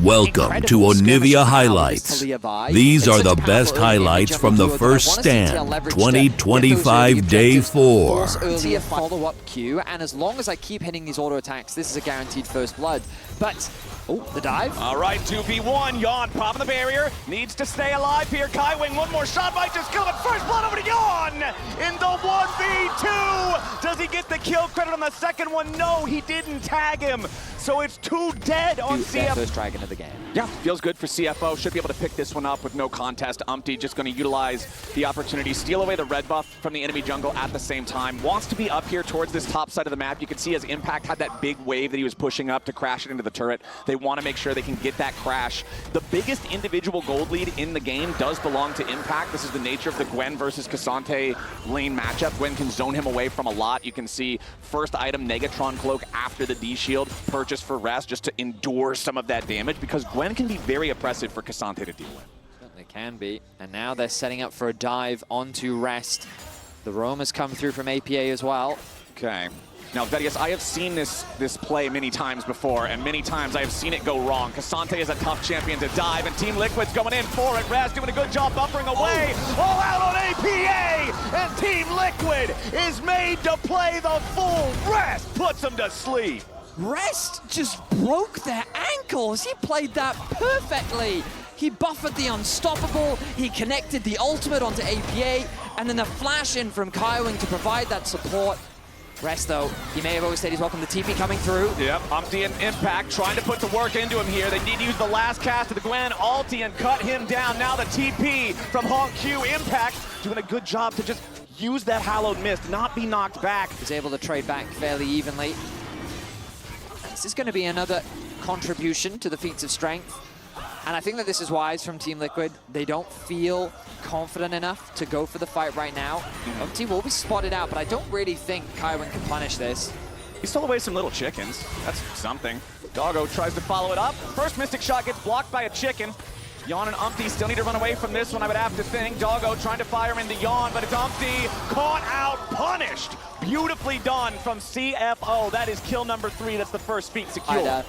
Welcome to Onivia Highlights. These are the best highlights from the first stand, 2025 Day 4. Follow-up queue, and as long as I keep hitting these auto attacks, this is a guaranteed first blood. But, oh, the dive. All right, 2v1, Yawn popping the barrier, needs to stay alive here. Kaiwing, one more shot, might just kill it. First blood over to Yawn in the 1v2. Does he get the kill credit on the second one? No, he didn't tag him. So it's 2 dead on CFO. First dragon of the game. Yeah, feels good for CFO. Should be able to pick this one up with no contest. Umpty just going to utilize the opportunity, steal away the red buff from the enemy jungle at the same time. Wants to be up here towards this top side of the map. You can see as Impact had that big wave that he was pushing up to crash it into the turret. They want to make sure they can get that crash. The biggest individual gold lead in the game does belong to Impact. This is the nature of the Gwen versus Cassante lane matchup. Gwen can zone him away from a lot. You can see first item Negatron Cloak after the D shield purchased for rest just to endure some of that damage, because Gwen can be very oppressive for Cassante to deal with. Certainly can be. And now they're setting up for a dive onto rest. The roam has come through from APA as well. Okay. Now, Vedius, I have seen this play many times before, and many times I have seen it go wrong. Cassante is a tough champion to dive, and Team Liquid's going in for it. Raz doing a good job buffering away. All out on APA, and Team Liquid is made to play the full rest. Puts them to sleep. Rest just broke their ankles. He played that perfectly. He buffered the unstoppable, he connected the ultimate onto APA, and then the flash in from Kaiwing to provide that support. Rest, though, he may have always said he's welcome the TP coming through. Yep, Umpty and Impact trying to put the work into him here. They need to use the last cast of the Gwen ulti and cut him down. Now the TP from Honk Q. Impact doing a good job to just use that Hallowed Mist, not be knocked back. He's able to trade back fairly evenly. This is going to be another contribution to the feats of strength. And I think that this is wise from Team Liquid. They don't feel confident enough to go for the fight right now. Umpty will be spotted out, but I don't really think Kaiwing can punish this. He stole away some little chickens. That's something. Doggo tries to follow it up. First Mystic Shot gets blocked by a chicken. Yawn and Umpty still need to run away from this one, I would have to think. Doggo trying to fire into Yawn, but it's Umpty caught out, punished. Beautifully done from CFO. That is kill number 3. That's the first feat secure.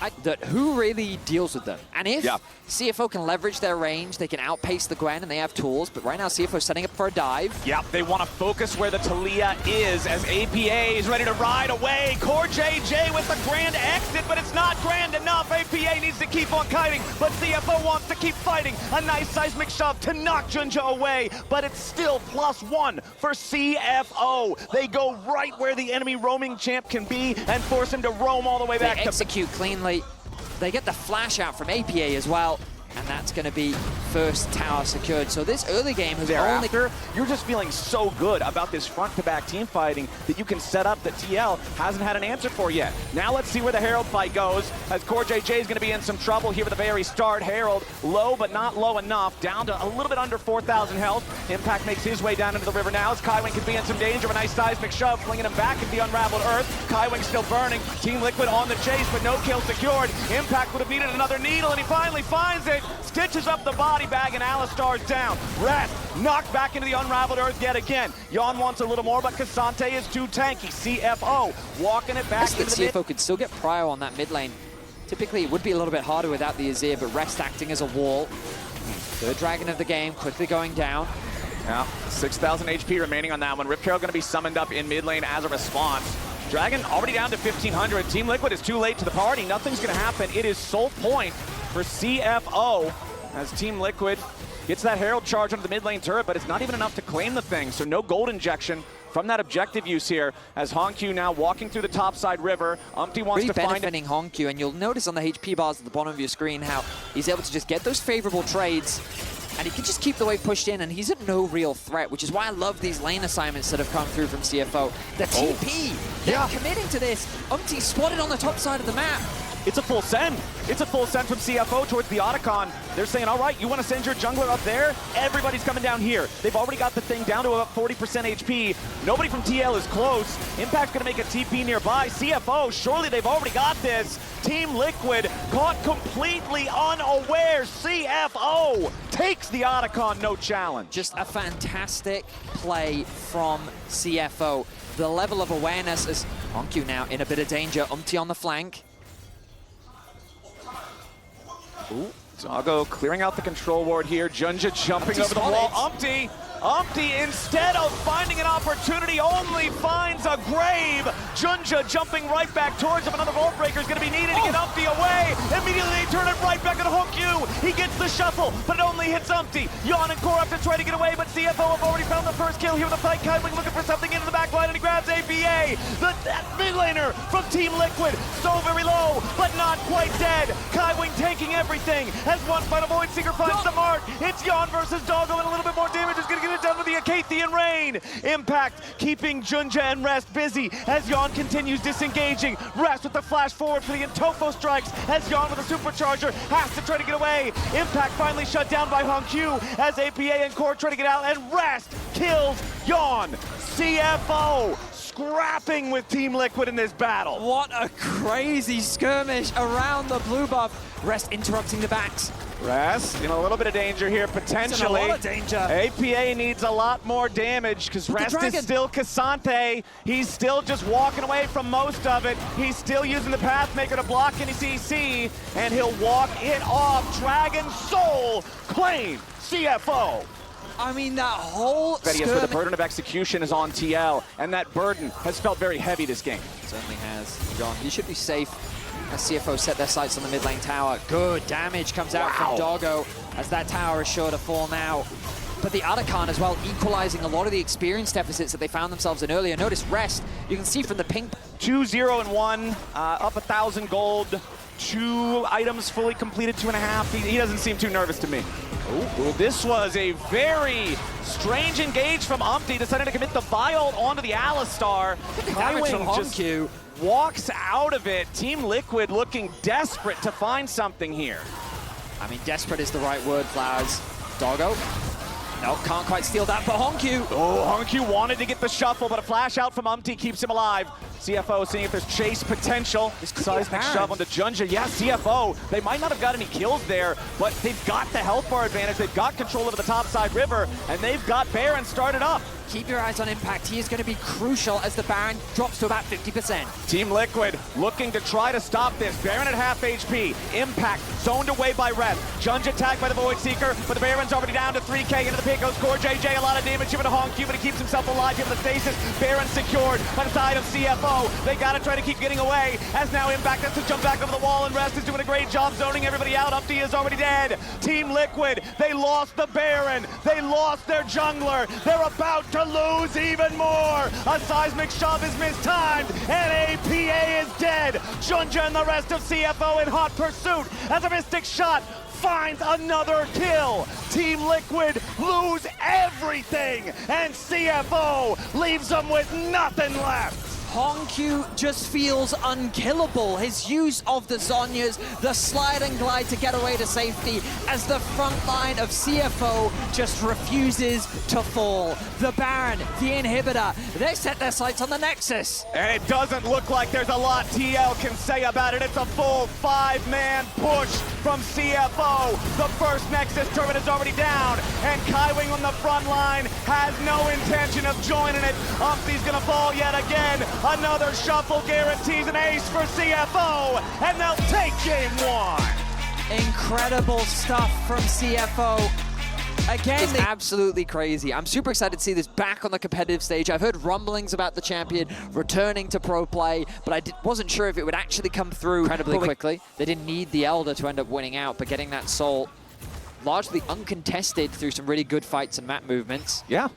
Who really deals with them? And if CFO can leverage their range, they can outpace the Gwen and they have tools, but right now CFO is setting up for a dive. Yeah, they want to focus where the Talia is as APA is ready to ride away. Core JJ with the grand exit, but it's not grand enough. APA needs to keep on kiting, but CFO wants to keep fighting. A nice seismic shove to knock Junja away, but it's still +1 for CFO. They go right where the enemy roaming champ can be and force him to roam all the way back. They execute cleanly. They get the flash out from APA as well, and that's going to be first tower secured. So this early game has only... You're just feeling so good about this front-to-back team fighting that you can set up that TL hasn't had an answer for yet. Now let's see where the Herald fight goes, as Core JJ is going to be in some trouble here at the very start. Herald low, but not low enough, down to a little bit under 4,000 health. Impact makes his way down into the river now, as Kaiwing could be in some danger of a nice seismic shove, flinging him back into the unraveled earth. Kaiwing still burning. Team Liquid on the chase, but no kill secured. Impact would have needed another needle, and he finally finds it. Stitches up the body bag, and Alistar's down. Rat knocked back into the unraveled earth yet again. Yawn wants a little more, but Cassante is too tanky. CFO walking it back into the mid. CFO could still get prio on that mid lane. Typically, it would be a little bit harder without the Azir, but Rest acting as a wall. Third dragon of the game, quickly going down. Yeah, 6,000 HP remaining on that one. Rip Carol going to be summoned up in mid lane as a response. Dragon already down to 1,500. Team Liquid is too late to the party. Nothing's going to happen. It is sole point for CFO as Team Liquid gets that Herald charge onto the mid lane turret, but it's not even enough to claim the thing, so no gold injection from that objective use here, as Honq now walking through the topside river. Umpty wants really to find benefiting Honq, and you'll notice on the HP bars at the bottom of your screen how he's able to just get those favorable trades, and he can just keep the wave pushed in, and he's a no real threat, which is why I love these lane assignments that have come through from CFO. The TP, they're committing to this. Umpty spotted on the top side of the map. It's a full send. It's a full send from CFO towards the Otacon. They're saying, all right, you want to send your jungler up there? Everybody's coming down here. They've already got the thing down to about 40% HP. Nobody from TL is close. Impact's going to make a TP nearby. CFO, surely they've already got this. Team Liquid caught completely unaware. CFO takes the Otacon, no challenge. Just a fantastic play from CFO. The level of awareness is Honq now in a bit of danger. Umpty on the flank. Ooh, Doggo clearing out the control ward here. Junja jumping over the wall. Umpty, instead of finding an opportunity, only finds a grave. Junja jumping right back towards him. Another vault breaker is going to be needed to get Umpty away. Immediately they turn it right back on Honkyu. He gets the shuffle, but it only hits Umpty. Yon and Core have to try to get away, but CFO have already found the first kill here with the fight. Kaiwing looking for something into the back line, and he grabs APA. That mid laner from Team Liquid, so very low, but not quite dead. Kaiwing taking everything as one final Void Seeker finds the mark. It's Yon versus Doggo, and a little bit more damage is going to get it done with the Acathian Rain. Impact keeping Junja and Rest busy as Yon continues disengaging. Rest with the flash forward for the Intofo strikes as Yon with a supercharger has to try to get away. Impact finally shut down by Honkyu as APA and Core try to get out, and Rest kills Yon. CFO scrapping with Team Liquid in this battle. What a crazy skirmish around the blue buff. Rest interrupting the backs. Rest in a little bit of danger here, potentially. In a lot of danger. APA needs a lot more damage because Rest is still Cassante. He's still just walking away from most of it. He's still using the Pathmaker to block any CC, and he'll walk it off. Dragon Soul claim CFO. I mean, that whole Vedius with the burden of execution is on TL, and that burden has felt very heavy this game. Certainly has. John, he should be safe as CFO set their sights on the mid lane tower. Good damage comes out from Doggo as that tower is sure to fall now. But the Arakan as well, equalizing a lot of the experience deficits that they found themselves in earlier. Notice Rest, you can see from the ping. 2-0-1, up 1,000 gold, 2 items fully completed, 2.5. He doesn't seem too nervous to me. Ooh, this was a very strange engage from Umpty, decided to commit the Viol onto the Alistar. Kaiwing just walks out of it. Team Liquid looking desperate to find something here. I mean, desperate is the right word, Flowers. Doggo. No, can't quite steal that, but Honkyu. Oh, Honkyu wanted to get the shuffle, but a flash out from Umpty keeps him alive. CFO seeing if there's chase potential. Seismic shove onto Junja. Yeah, CFO, they might not have got any kills there, but they've got the health bar advantage. They've got control over the top side river, and they've got Baron started up. Keep your eyes on Impact. He is going to be crucial as the Baron drops to about 50%. Team Liquid looking to try to stop this. Baron at half HP. Impact zoned away by Rest. Junja tagged by the Void Seeker, but the Baron's already down to 3K. Into the pit goes Core JJ. A lot of damage given to Honkyu, but he keeps himself alive. Given the stasis, Baron secured by the side of CFO. They got to try to keep getting away as now Impact has to jump back over the wall, and Rest is doing a great job zoning everybody out. Umpty is already dead. Team Liquid, they lost the Baron. They lost their jungler. They're about to lose even more. A seismic shove is mistimed, and APA is dead. Junja and the rest of CFO in hot pursuit as a Mystic Shot finds another kill. Team Liquid lose everything, and CFO leaves them with nothing left. Honkyu just feels unkillable. His use of the Zhonya's, the slide and glide to get away to safety as the front line of CFO just refuses to fall. The Baron, the inhibitor, they set their sights on the Nexus. And it doesn't look like there's a lot TL can say about it. It's a full 5-man push from CFO. The first Nexus turret is already down, and Kaiwing on the front line has no intention of joining it. Umpty's gonna fall yet again. Another shuffle guarantees an ace for CFO, and they'll take game 1. Incredible stuff from CFO. Again, it's absolutely crazy. I'm super excited to see this back on the competitive stage. I've heard rumblings about the champion returning to pro play, but I wasn't sure if it would actually come through incredibly quickly. They didn't need the Elder to end up winning out, but getting that soul largely uncontested through some really good fights and map movements. Yeah.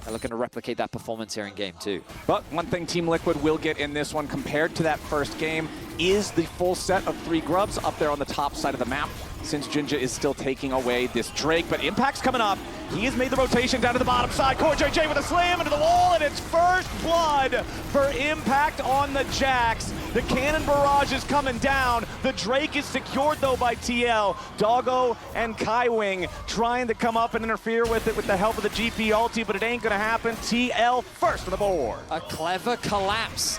They're looking to replicate that performance here in game 2. But one thing Team Liquid will get in this one compared to that first game is the full set of 3 grubs up there on the top side of the map, since Junja is still taking away this Drake. But Impact's coming up. He has made the rotation down to the bottom side. Core JJ with a slam into the wall, and it's first blood for Impact on the Jax. The cannon barrage is coming down. The Drake is secured, though, by TL. Doggo and Kaiwing trying to come up and interfere with it with the help of the GP ulti, but it ain't gonna happen. TL first on the board. A clever collapse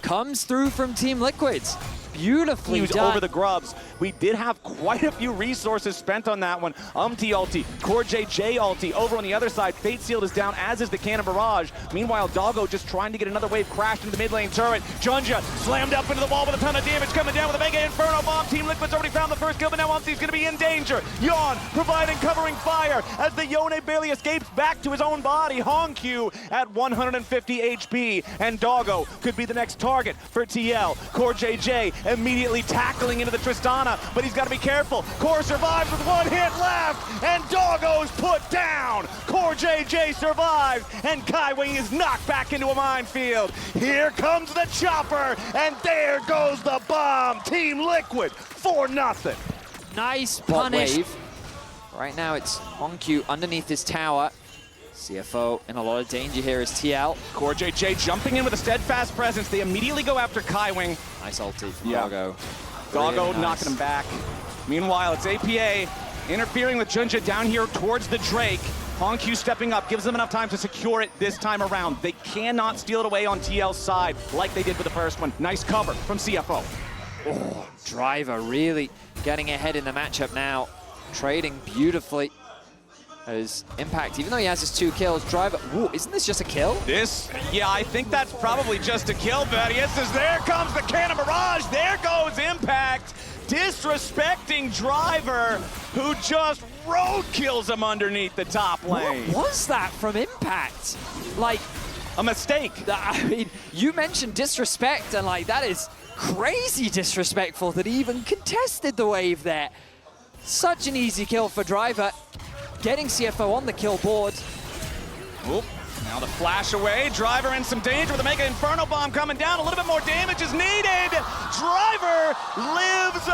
comes through from Team Liquid. Beautifully He was done. over the grubs. We did have quite a few resources spent on that one. ulti, Core JJ ulti. Over on the other side, Fate Sealed is down, as is the Cannon Barrage. Meanwhile, Doggo just trying to get another wave crashed into the mid lane turret. Junja slammed up into the wall with a ton of damage, coming down with a Mega Inferno Bomb. Team Liquid's already found the first kill, but now Umti's going to be in danger. Yawn providing covering fire as the Yone barely escapes back to his own body. Hongq at 150 HP, and Doggo could be the next target for TL. Core JJ immediately tackling into the Tristana, but he's got to be careful. Core survives with one hit left, and Doggo's put down. Core JJ survives, and Kaiwing is knocked back into a minefield. Here comes the chopper, and there goes the bomb. Team Liquid, 4-0. Nice punish. Right now it's Hongq underneath his tower. CFO in a lot of danger here is TL. Core JJ jumping in with a steadfast presence. They immediately go after Kaiwing. Nice ulti from Doggo. Doggo Really nice. knocking him back. Meanwhile, it's APA interfering with Junja down here towards the Drake. Hongq stepping up, gives them enough time to secure it this time around. They cannot steal it away on TL's side like they did with the first one. Nice cover from CFO. Oh, Driver really getting ahead in the matchup now. Trading beautifully. As Impact, even though he has his 2 kills, Driver, ooh, isn't this just a kill? Yeah, I think that's probably just a kill, Vadius, as there comes the Cannon Barrage. There goes Impact, disrespecting Driver, who just road kills him underneath the top lane. What was that from Impact? Like, a mistake. I mean, you mentioned disrespect, and like, that is crazy disrespectful that he even contested the wave there. Such an easy kill for Driver. Getting CFO on the kill board. Oop. Now the flash away. Driver in some danger with a Mega Inferno Bomb coming down. A little bit more damage is needed. Driver lives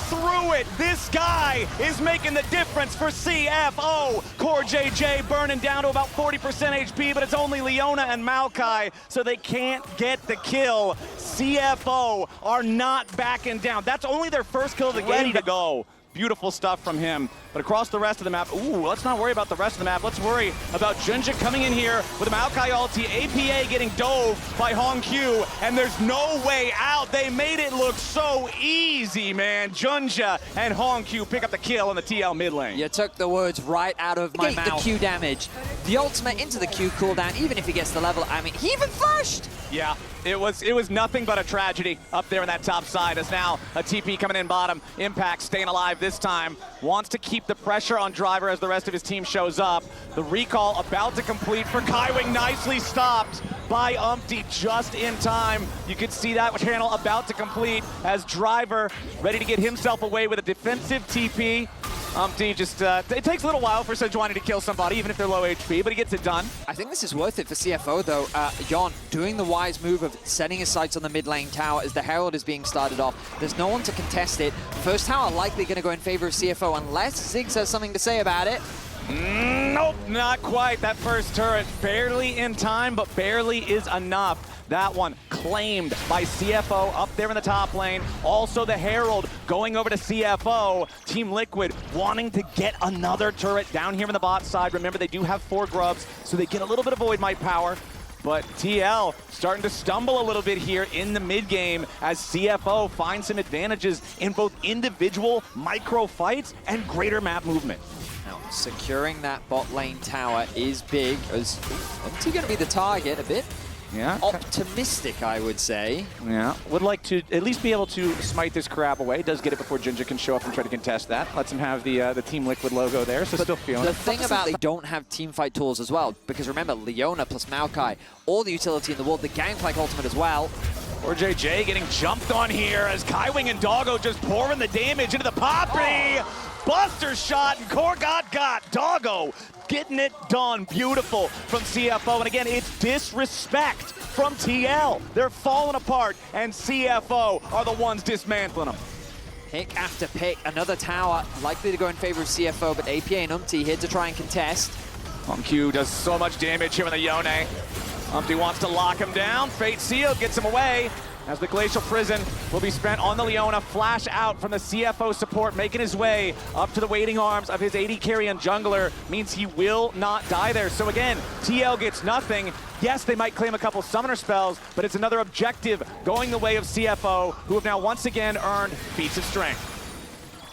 through it. This guy is making the difference for CFO. Core JJ burning down to about 40% HP, but it's only Leona and Maokai, so they can't get the kill. CFO are not backing down. That's only their first kill of the game. Ready to go. Beautiful stuff from him. But across the rest of the map, ooh, let's not worry about the rest of the map. Let's worry about Junja coming in here with a Maokai ulti, APA getting dove by Hongq, and there's no way out. They made it look so easy, man. Junja and Hongq pick up the kill in the TL mid lane. You took the words right out of my mouth. The Q damage. The ultimate into the Q cooldown, even if he gets the level, I mean, he even flashed! Yeah, it was nothing but a tragedy up there in that top side, as now a TP coming in bottom. Impact staying alive this time. Wants to keep the pressure on Driver as the rest of his team shows up. The recall about to complete for Kaiwing, nicely stopped by Umti just in time. You could see that channel about to complete as Driver ready to get himself away with a defensive TP. Umti just, it takes a little while for Sejuani to kill somebody, even if they're low HP, but he gets it done. I think this is worth it for CFO, though. Yon doing the wise move of setting his sights on the mid lane tower as the Herald is being started off. There's no one to contest it. First tower likely going to go in favor of CFO, unless Ziggs has something to say about it. Nope, not quite. That first turret barely in time, but barely is enough. That one claimed by CFO up there in the top lane. Also the Herald going over to CFO. Team Liquid wanting to get another turret down here in the bot side. Remember, they do have 4 grubs, so they get a little bit of Void Might power. But TL starting to stumble a little bit here in the mid game as CFO finds some advantages in both individual micro fights and greater map movement. Now, securing that bot lane tower is big, as Umti going to be the target a bit. Yeah. Optimistic, I would say. Yeah. Would like to at least be able to smite this crab away. Does get it before Junja can show up and try to contest that. Lets him have the Team Liquid logo there, so still feeling the it. thing about they don't have teamfight tools as well, because remember, Leona plus Maokai, all the utility in the world, the Gangplank ultimate as well. Or JJ getting jumped on here as Kaiwing and Doggo just pouring the damage into the Poppy. Buster shot, and Core got. Doggo getting it done. Beautiful from CFO. And again, it's disrespect from TL. They're falling apart, and CFO are the ones dismantling them. Pick after pick, another tower likely to go in favor of CFO, but APA and Umti here to try and contest. Hongq does so much damage here with the Yone. Umti wants to lock him down. Fate Sealed gets him away. as the Glacial Prison will be spent on the Leona. Flash out from the CFO support, making his way up to the waiting arms of his AD carry and jungler, means he will not die there. So again, TL gets nothing. Yes, they might claim a couple summoner spells, but it's another objective going the way of CFO, who have now once again earned feats of strength.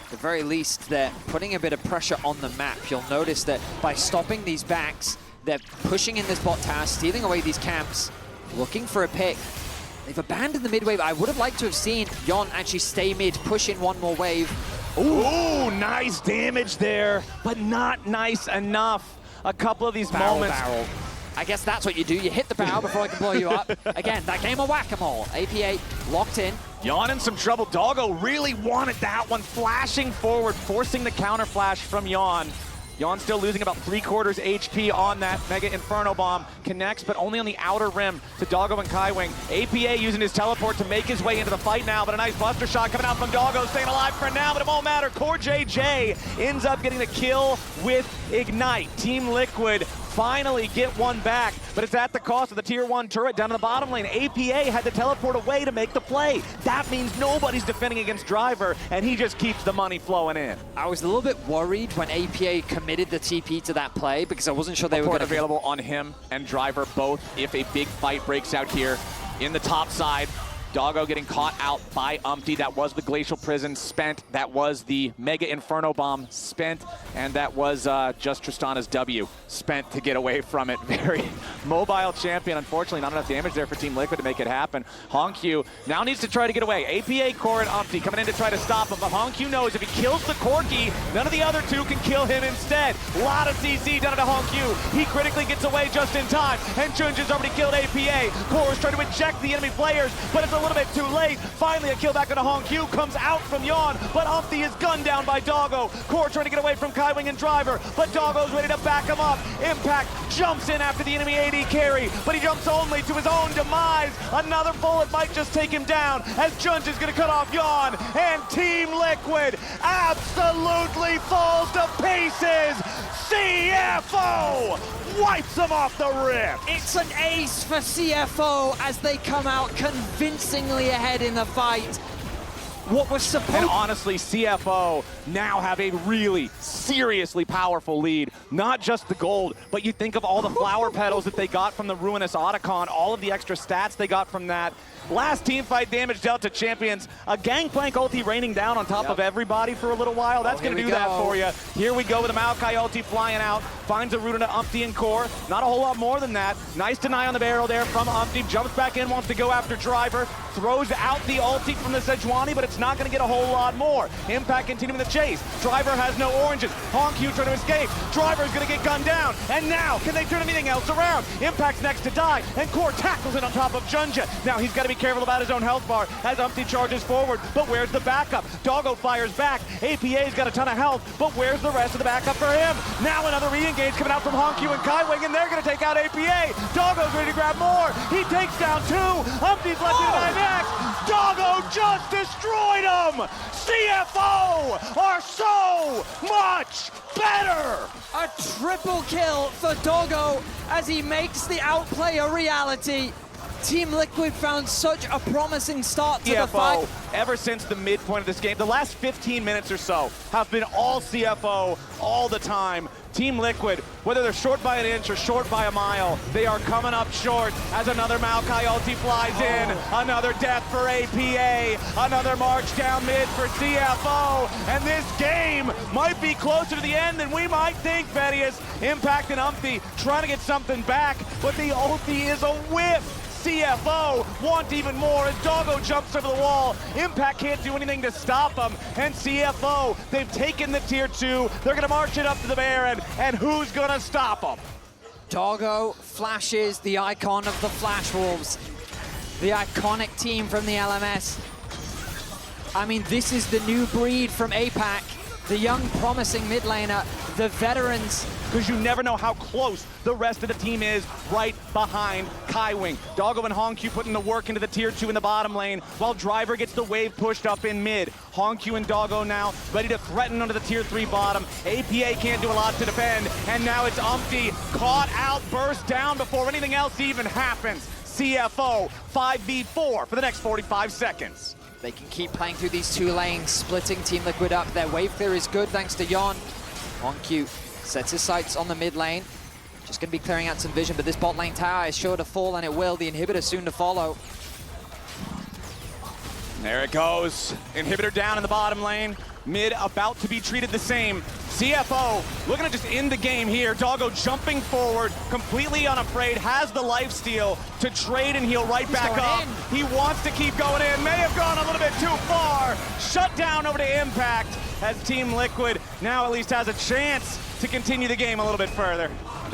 At the very least, they're putting a bit of pressure on the map. You'll notice that by stopping these backs, they're pushing in this bot tower, stealing away these camps, looking for a pick. They've abandoned the mid wave. I would have liked to have seen Yon actually stay mid, push in one more wave. Ooh, nice damage there, but not nice enough. A couple of these moments. I guess that's what you do. You hit the barrel before I can blow you up. Again, that game of whack-a-mole. APA locked in. Yon in some trouble. Doggo really wanted that one, flashing forward, forcing the counter flash from Yon. Yon still losing about 3/4 HP on that Mega Inferno Bomb. Connects, but only on the outer rim to Doggo and Kaiwing. APA using his teleport to make his way into the fight now, but a nice buster shot coming out from Doggo, staying alive for now, but it won't matter. CoreJJ ends up getting the kill with Ignite. Team Liquid finally get one back, but it's at the cost of the tier 1 turret down in the bottom lane. APA had to teleport away to make the play. That means nobody's defending against Driver, and he just keeps the money flowing in. I was a little bit worried when APA committed the TP to that play because I wasn't sure they were going to available on him and Driver both if a big fight breaks out here in the top side. Doggo getting caught out by Umpty. That was the Glacial Prison spent. That was the Mega Inferno Bomb spent. And that was just Tristana's W spent to get away from it. Very mobile champion. Unfortunately, not enough damage there for Team Liquid to make it happen. Hongq now needs to try to get away. APA, Core, and Umpty coming in to try to stop him. But Hongq knows if he kills the Corki, none of the other two can kill him instead. A lot of CC done to Hongq. He critically gets away just in time. And Junj has already killed APA. Core is trying to eject the enemy players, but it's a little bit too late. Finally, a kill back on Hongq comes out from Yon, but Umpty is gunned down by Doggo. Core trying to get away from Kaiwing and Driver, but Doggo's ready to back him up. Impact jumps in after the enemy AD carry, but he jumps only to his own demise. Another bullet might just take him down as Junj is going to cut off Yon, and Team Liquid absolutely falls to pieces. CFO wipes them off the rip. It's an ace for CFO as they come out convincingly ahead in the fight. What was supposed... And honestly, CFO now have a really seriously powerful lead. Not just the gold, but you think of all the flower petals that they got from the Ruinous Otacon, all of the extra stats they got from that. Last team fight damage dealt to champions. A Gangplank ulti raining down on top of everybody for a little while. That's going to do that for you. Here we go with a Maokai ulti flying out. Finds a root into Umpty and Core. Not a whole lot more than that. Nice deny on the barrel there from Umpty. Jumps back in, wants to go after Driver. Throws out the ulti from the Sejuani, but it's not going to get a whole lot more. Impact continuing the chase. Driver has no oranges. Hongq trying to escape. Driver's going to get gunned down. And now, can they turn anything else around? Impact's next to die, and Core tackles it on top of Junja. Now he's got to be careful about his own health bar as Umpty charges forward, but where's the backup? Doggo fires back. APA's got a ton of health, but where's the rest of the backup for him? Now another re-engage coming out from Hongq and Kaiwing, and they're going to take out APA. Doggo's ready to grab more. He takes down two. Umpty's left to die next. Doggo just destroyed him. CFO are so much better. A triple kill for Doggo as he makes the outplay a reality. Team Liquid found such a promising start to the fight. Ever since the midpoint of this game, the last 15 minutes or so have been all CFO all the time. Team Liquid, whether they're short by an inch or short by a mile, they are coming up short as another Maokai ulti flies in. Another death for APA. Another march down mid for CFO. And this game might be closer to the end than we might think, Vedius. Impact and Umpty trying to get something back, but the ulti is a whip. CFO want even more as Doggo jumps over the wall. Impact can't do anything to stop him. And CFO, they've taken the tier 2. They're going to march it up to the Baron. And who's going to stop them? Doggo flashes the icon of the Flash Wolves. The iconic team from the LMS. I mean, this is the new breed from APAC. The young, promising mid laner, the veterans. Because you never know how close the rest of the team is right behind Kaiwing. Doggo and Hongq putting the work into the tier 2 in the bottom lane, while Driver gets the wave pushed up in mid. Hongq and Doggo now ready to threaten under the tier 3 bottom. APA can't do a lot to defend, and now it's Umpty caught out, burst down before anything else even happens. CFO 5v4 for the next 45 seconds. They can keep playing through these two lanes, splitting Team Liquid up. Their wave clear is good thanks to Yon. OnQ sets his sights on the mid lane. Just going to be clearing out some vision, but this bot lane tower is sure to fall, and it will. The inhibitor soon to follow. There it goes. Inhibitor down in the bottom lane. Mid about to be treated the same. CFO looking to just end the game here. Doggo jumping forward, completely unafraid, has the lifesteal to trade and heal right back up. He wants to keep going in. May have gone a little bit too far. Shut down over to Impact as Team Liquid now at least has a chance to continue the game a little bit further.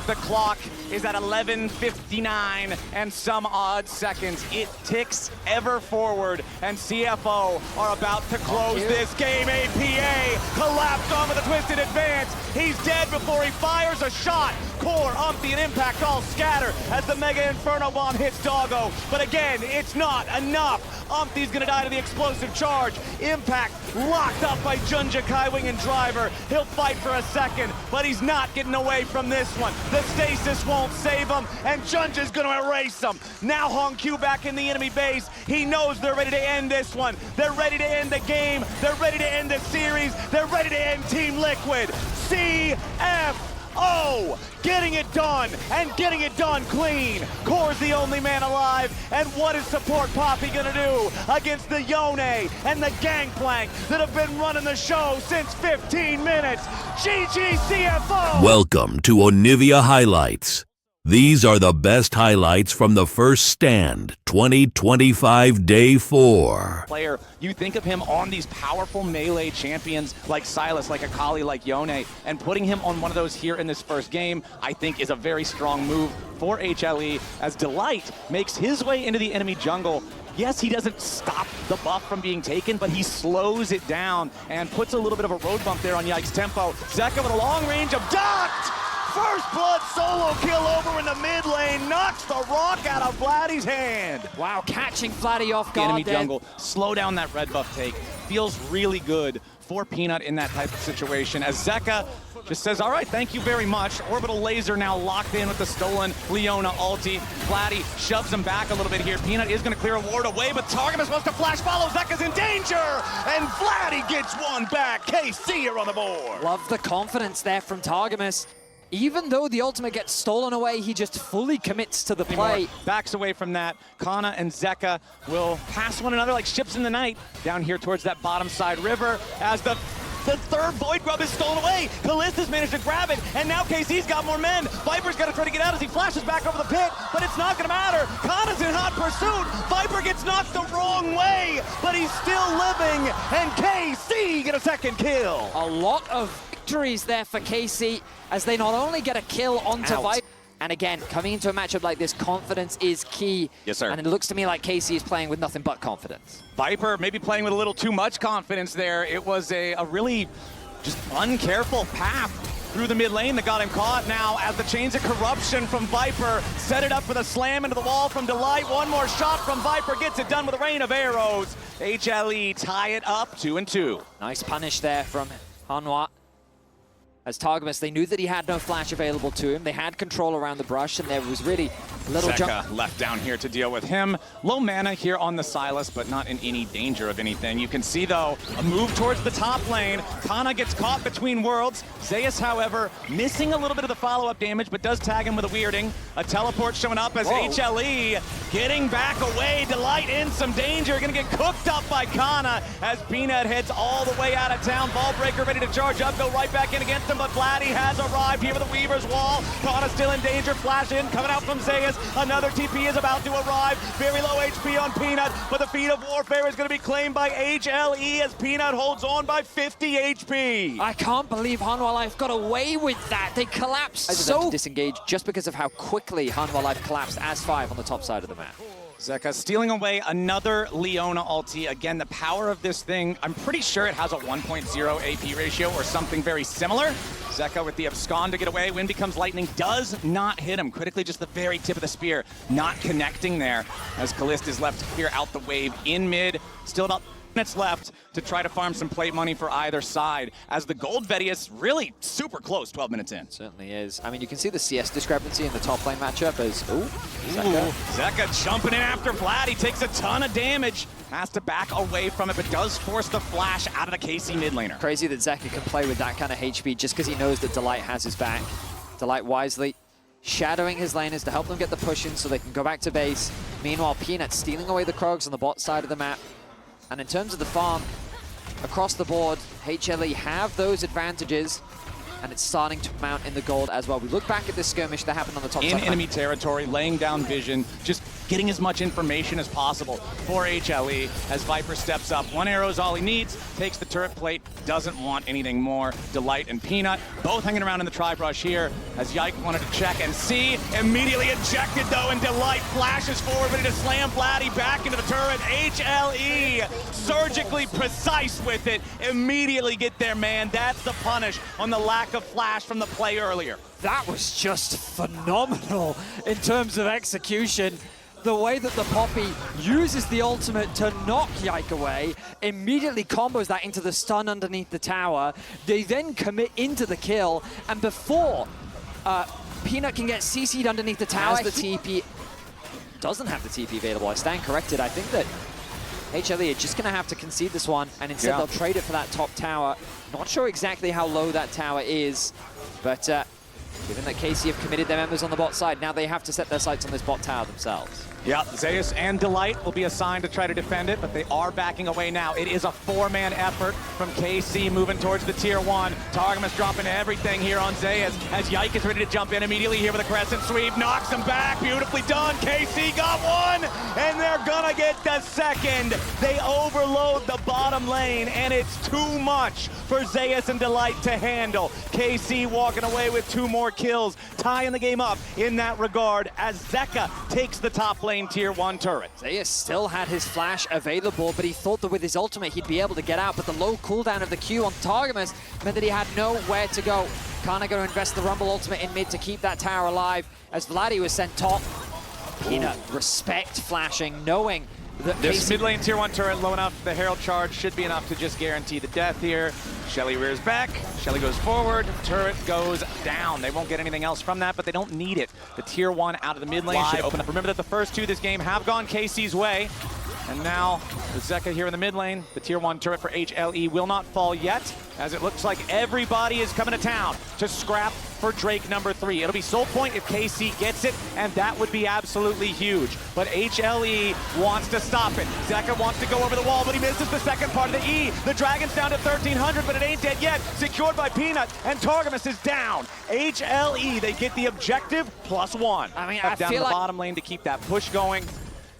The clock is at 11:59 and some odd seconds. It ticks ever forward, and CFO are about to close this game. APA collapsed on with a twisted advance. He's dead before he fires a shot. Core, Umpty, and Impact all scatter as the Mega Inferno Bomb hits Doggo. But again, it's not enough. Umpty's gonna die to the explosive charge. Impact locked up by Junja, Kaiwing, and Driver. He'll fight for a second, but he's not getting away from this one. The stasis won't save him, and Junja's gonna erase him. Now OnQ back in the enemy base. He knows they're ready to end this one. They're ready to end the game. They're ready to end the series. They're ready to end Team Liquid. CFO getting it done, and getting it done clean. Core's the only man alive, and what is Support Poppy gonna do against the Yone and the Gangplank that have been running the show since 15 minutes? GG CFO! Welcome to Onivia Highlights. These are the best highlights from the first stand, 2025 Day 4. Player, you think of him on these powerful melee champions like Sylas, like Akali, like Yone, and putting him on one of those here in this first game, I think is a very strong move for HLE as Delight makes his way into the enemy jungle. Yes, he doesn't stop the buff from being taken, but he slows it down and puts a little bit of a road bump there on Yike's tempo. Zeka with a long range of ducked! First blood solo kill over in the mid lane, knocks the rock out of Vladdy's hand. Wow, catching Vladdy off guard. Enemy jungle, slow down that red buff take. Feels really good for Peanut in that type of situation as Zeka just says, all right, thank you very much. Orbital Laser now locked in with the stolen Leona ulti. Vladdy shoves him back a little bit here. Peanut is gonna clear a ward away, but Targamas wants to flash follow. Zeka's in danger, and Vladdy gets one back. KC are on the board. Love the confidence there from Targamas. Even though the ultimate gets stolen away, he just fully commits to the play. Backs away from that. Kana and Zeka will pass one another like ships in the night down here towards that bottom side river as the third Void Grub is stolen away. Callista's managed to grab it, and now KC's got more men. Viper's got to try to get out as he flashes back over the pit, but it's not going to matter. Kana's in hot pursuit. Viper gets knocked the wrong way, but he's still living, and KC get a second kill. A lot of victories there for KC as they not only get a kill onto Viper, and again, coming into a matchup like this, confidence is key. Yes, sir. And it looks to me like KC is playing with nothing but confidence. Viper maybe playing with a little too much confidence there. It was a really just uncareful path through the mid lane that got him caught. Now, as the chains of corruption from Viper set it up for the slam into the wall from Delight. One more shot from Viper gets it done with a rain of arrows. HLE tie it up 2-2. Nice punish there from Hanwha. As Targamas, they knew that he had no flash available to him. They had control around the brush, and there was really little Zeka left down here to deal with him. Low mana here on the Sylas, but not in any danger of anything. You can see, though, a move towards the top lane. Kana gets caught between worlds. Zeus, however, missing a little bit of the follow-up damage, but does tag him with a weirding. A teleport showing up as HLE getting back away. Delight in some danger. Gonna get cooked up by Kana as Peanut heads all the way out of town. Ballbreaker ready to charge up, go right back in against him, but Vladdy has arrived here with the Weaver's Wall. Kana still in danger. Flash in, coming out from Zeus. Another TP is about to arrive. Very low HP on Peanut, but the Feat of Warfare is going to be claimed by HLE as Peanut holds on by 50 HP. I can't believe Hanwha Life got away with that. They collapsed so disengaged just because of how quickly Hanwha Life collapsed as 5 on the top side of the map. Zeka stealing away another Leona ulti. Again, the power of this thing, I'm pretty sure it has a 1.0 AP ratio or something very similar. Zeka with the abscond to get away. Wind becomes lightning, does not hit him. Critically, just the very tip of the spear, not connecting there as Callista is left here out the wave in mid. Still about Minutes left to try to farm some plate money for either side, as the gold Veti is really super close 12 minutes in. Certainly is. I mean, you can see the CS discrepancy in the top lane matchup as, Zeka jumping in after Vlad. He takes a ton of damage. Has to back away from it, but does force the flash out of the KC mid laner. Crazy that Zeka can play with that kind of HP just because he knows that Delight has his back. Delight wisely shadowing his laners to help them get the push in so they can go back to base. Meanwhile, Peanut stealing away the Krogs on the bot side of the map. And in terms of the farm, across the board, HLE have those advantages, and it's starting to mount in the gold as well. We look back at this skirmish that happened on the top side. In enemy territory, laying down vision, just getting as much information as possible for HLE as Viper steps up. One arrow is all he needs, takes the turret plate, doesn't want anything more. Delight and Peanut both hanging around in the tri-brush here as Yike wanted to check and see. Immediately ejected though, and Delight flashes forward, ready to slam Vladdy back into the turret. HLE surgically precise with it. Immediately get there, man. That's the punish on the lack of flash from the play earlier. That was just phenomenal in terms of execution. The way that the Poppy uses the ultimate to knock Yike away, immediately combos that into the stun underneath the tower. They then commit into the kill, and before Peanut can get CC'd underneath the tower, the TP doesn't have the TP available. I stand corrected. I think that HLE are just going to have to concede this one, and instead they'll trade it for that top tower. Not sure exactly how low that tower is, but given that KC have committed their members on the bot side, now they have to set their sights on this bot tower themselves. Yeah, Zeus and Delight will be assigned to try to defend it, but they are backing away now. It is a four-man effort from KC moving towards the tier 1. Targamas dropping everything here on Zeus as Yike is ready to jump in immediately here with a crescent sweep. Knocks him back, beautifully done. KC got one, and they're gonna get the second. They overload the bottom lane, and it's too much for Zeus and Delight to handle. KC walking away with 2 more kills, tying the game up in that regard as Zeka takes the top lane tier 1 turret. Zeus still had his flash available, but he thought that with his ultimate he'd be able to get out, but the low cooldown of the Q on Targamas meant that he had nowhere to go. Kana going to invest the Rumble ultimate in mid to keep that tower alive as Vladdy was sent top. Peanut respect flashing, knowing that this mid lane tier 1 turret low enough, the Herald charge should be enough to just guarantee the death here. Shelly rears back, Shelly goes forward, turret goes down. They won't get anything else from that, but they don't need it. The tier 1 out of the mid lane should open up. Remember that the first 2 this game have gone KC's way. And now, with Zeka here in the mid lane, the tier 1 turret for HLE will not fall yet, as it looks like everybody is coming to town to scrap for Drake number 3. It'll be Soul Point if KC gets it, and that would be absolutely huge. But HLE wants to stop it. Zeka wants to go over the wall, but he misses the second part of the E. The Dragon's down to 1,300, but it ain't dead yet. Secured by Peanut, and Targamas is down. HLE, they get the objective +1. I mean, down feel the like bottom lane to keep that push going,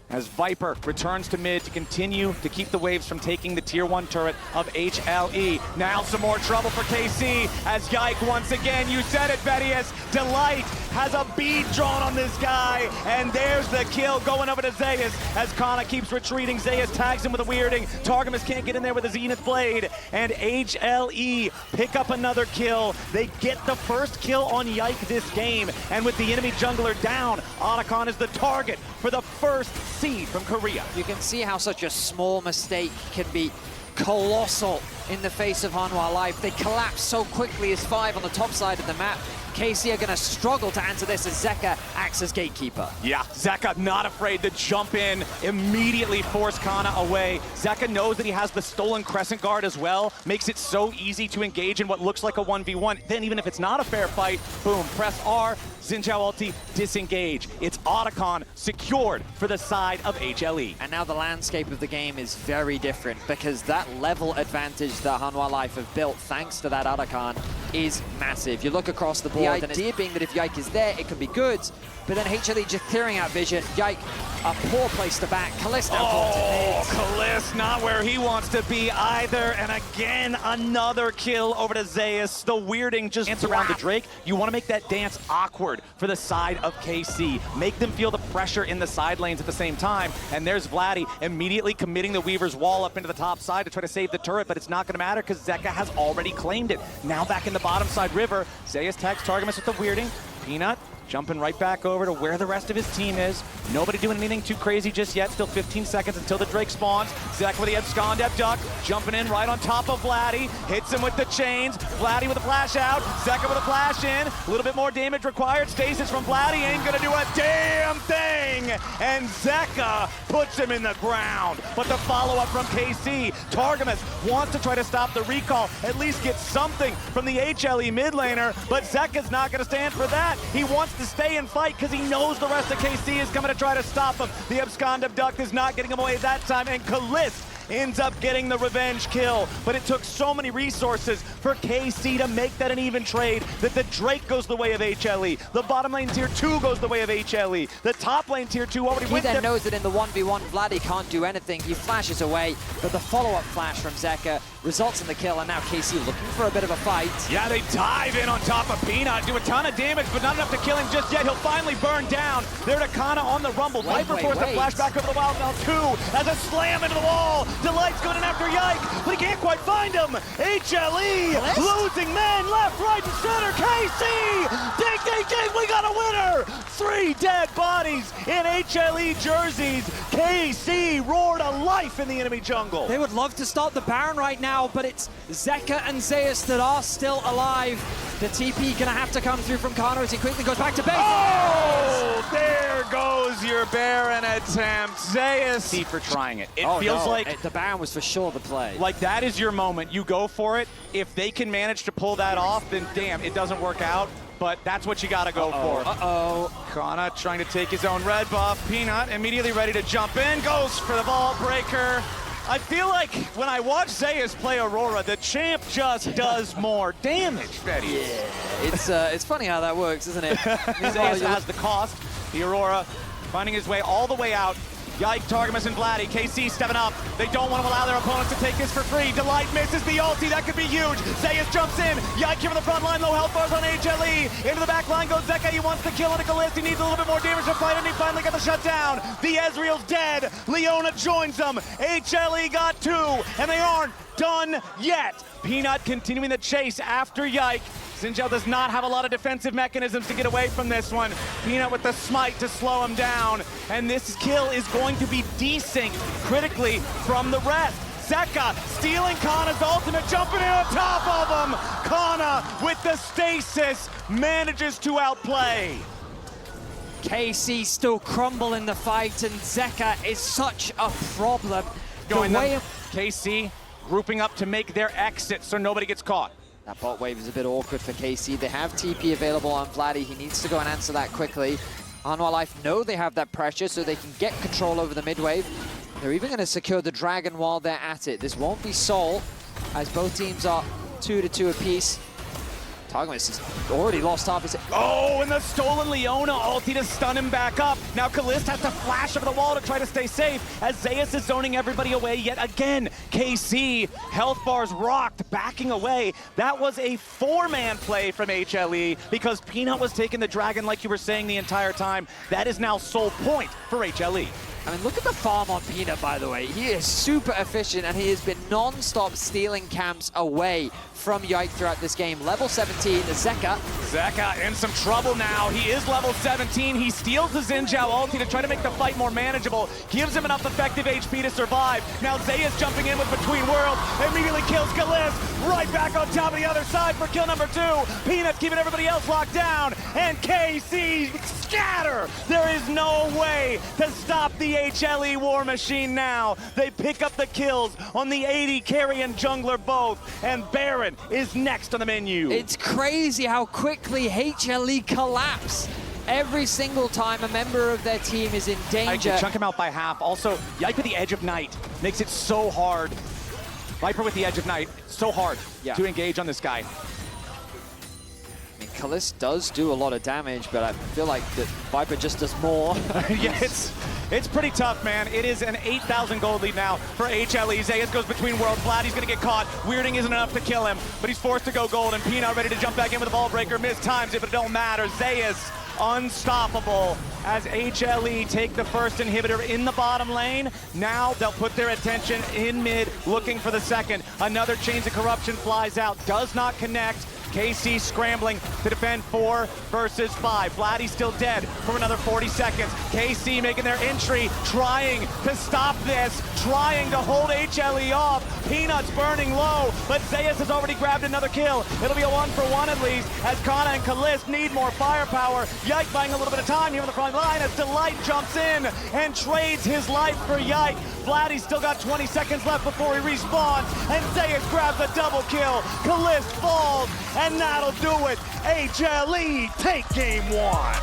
as Viper returns to mid to continue to keep the waves from taking the tier 1 turret of HLE. Now some more trouble for KC as Yike once again, you said it, Vetius, Delight has a bead drawn on this guy, and there's the kill going over to Zeus as Kana keeps retreating. Zeus tags him with a weirding. Targamas can't get in there with a Zenith Blade, and HLE pick up another kill. They get the first kill on Yike this game, and with the enemy jungler down, Otacon is the target for the first seed from Korea. you can see how such a small mistake can be colossal in the face of Hanwha Life. They collapse so quickly as 5 on the top side of the map. KC are going to struggle to answer this as Zeka acts as gatekeeper. Yeah, Zeka not afraid to jump in, immediately force Kana away. Zeka knows that he has the stolen Crescent Guard as well, makes it so easy to engage in what looks like a 1v1. Then even if it's not a fair fight, boom, press R, Xin Zhao ulti, disengage. It's Otacon secured for the side of HLE. And now the landscape of the game is very different because that level advantage that Hanwha Life have built thanks to that Otacon is massive. You look across the board, the idea being that if Yike is there, it can be good, but then HLE just clearing out vision. Yike, a poor place to back. Kalist now Kalist not where he wants to be either, and again, another kill over to Zeus. The weirding just dance around the Drake. You want to make that dance awkward for the side of KC. Make them feel the pressure in the side lanes at the same time, and there's Vladdy immediately committing the Weaver's wall up into the top side to try to save the turret, but it's not going to matter because Zeka has already claimed it. Now back in the bottom side river, Zeus tags Targamas with the weirding. Peanut jumping right back over to where the rest of his team is. Nobody doing anything too crazy just yet. Still 15 seconds until the Drake spawns. Zek with the abscond duck, jumping in right on top of Vladdy. Hits him with the chains. Vladdy with a flash out. Zeka with a flash in. A little bit more damage required. Stasis from Vladdy ain't gonna do a damn thing. And Zeka puts him in the ground. But the follow-up from KC. Targamas wants to try to stop the recall, at least get something from the HLE mid laner, but Zeka's not gonna stand for that. He wants to stay and fight because he knows the rest of KC is coming to try to stop him. The abscond abduct is not getting him away that time, and Kalist ends up getting the revenge kill. But it took so many resources for KC to make that an even trade that the Drake goes the way of HLE. The bottom lane tier 2 goes the way of HLE. The top lane tier 2 already He went then there. knows that in the 1v1, Vladdy can't do anything. He flashes away, but the follow-up flash from Zeka results in the kill, and now KC looking for a bit of a fight. Yeah, they dive in on top of Peanut, do a ton of damage, but not enough to kill him just yet. He'll finally burn down. They're Kana on the rumble. Viper forced a flashback over the Wild Bell 2 as a slam into the wall. Delight's going in after Yike, but he can't quite find him. HLE losing men left, right, and center. KC, ding, ding, ding, we got a winner. 3 dead bodies in HLE jerseys. KC roared a life in the enemy jungle. They would love to stop the Baron right now, but it's Zeka and Zeus that are still alive. The TP gonna have to come through from Kana as he quickly goes back to base. Oh, there goes your Baron attempt. Zeus for trying it. It feels like the Baron was for sure the play. Like that is your moment. You go for it. If they can manage to pull that off, then damn, it doesn't work out. But that's what you gotta go for. Kana trying to take his own red buff. Peanut immediately ready to jump in. Goes for the ball breaker. I feel like when I watch Zeus play Aurora, the champ just does more damage, Betty. Yeah, it's funny how that works, isn't it? Zeus has the cost. The Aurora finding his way all the way out. Yike, Targamas, and Vladdy. KC stepping up. They don't want to allow their opponents to take this for free. Delight misses the ulti. That could be huge. Zeus jumps in. Yike here from the front line. Low health bars on HLE. Into the back line goes Zeka. He wants to kill into Kalist. He needs a little bit more damage to fight, and he finally got the shutdown. The Ezreal's dead. Leona joins them. HLE got 2, and they aren't done yet. Peanut continuing the chase after Yike. Sinjel does not have a lot of defensive mechanisms to get away from this one. Peanut with the smite to slow him down. And this kill is going to be desynced critically from the rest. Zeka stealing Kana's ultimate, jumping in on top of him. Kana with the stasis manages to outplay. KC still crumble in the fight, and Zeka is such a problem. KC grouping up to make their exit so nobody gets caught. That bot wave is a bit awkward for KC. They have TP available on Vladdy. He needs to go and answer that quickly. Anwar Life know they have that pressure, so they can get control over the mid wave. They're even going to secure the dragon while they're at it. This won't be Sol, as both teams are 2-2 apiece. Targamas has already lost half his... Oh, and the stolen Leona ulti to stun him back up. Now Kalist has to flash over the wall to try to stay safe as Zeus is zoning everybody away yet again. KC, health bars rocked, backing away. That was a 4-man play from HLE because Peanut was taking the dragon like you were saying the entire time. That is now sole point for HLE. I mean, look at the farm on Peanut, by the way. He is super efficient, and he has been non-stop stealing camps away from Yike throughout this game. Level 17, Zeka. Zeka in some trouble now. He is level 17. He steals the Xin Zhao ulti to try to make the fight more manageable. Gives him enough effective HP to survive. Now Zeus jumping in with Between Worlds. Immediately kills Kalist. Right back on top of the other side for kill number 2. Peanut keeping everybody else locked down. And KC scatter. There is no way to stop the HLE war machine now. They pick up the kills on the 80 carry and jungler both. And Baron is next on the menu. It's crazy how quickly HLE collapse. Every single time a member of their team is in danger. I can chunk him out by half. Also, Yike with the Edge of Night makes it so hard. Viper with the Edge of Night, so hard to engage on this guy. I mean, Kalist does do a lot of damage, but I feel like that Viper just does more. Yeah, it's pretty tough, man. It is an 8,000 gold lead now for HLE. Zeus goes Between Worlds. Vladdy's gonna get caught. Weirding isn't enough to kill him, but he's forced to go gold, and Peanut ready to jump back in with a ball breaker. Missed times it, but it don't matter. Zeus unstoppable as HLE take the first inhibitor in the bottom lane. Now they'll put their attention in mid, looking for the second. Another Chains of Corruption flies out, does not connect. KC scrambling to defend 4 versus 5. Vladdy's still dead for another 40 seconds. KC making their entry, trying to stop this, trying to hold HLE off. Peanut's burning low, but Zayas has already grabbed another kill. It'll be a 1-for-1 at least, as Kana and Kalist need more firepower. Yike buying a little bit of time here on the front line as Delight jumps in and trades his life for Yike. Vladdy's still got 20 seconds left before he respawns, and Zayas grabs a double kill. Kalist falls, and that'll do it. HLE take game 1.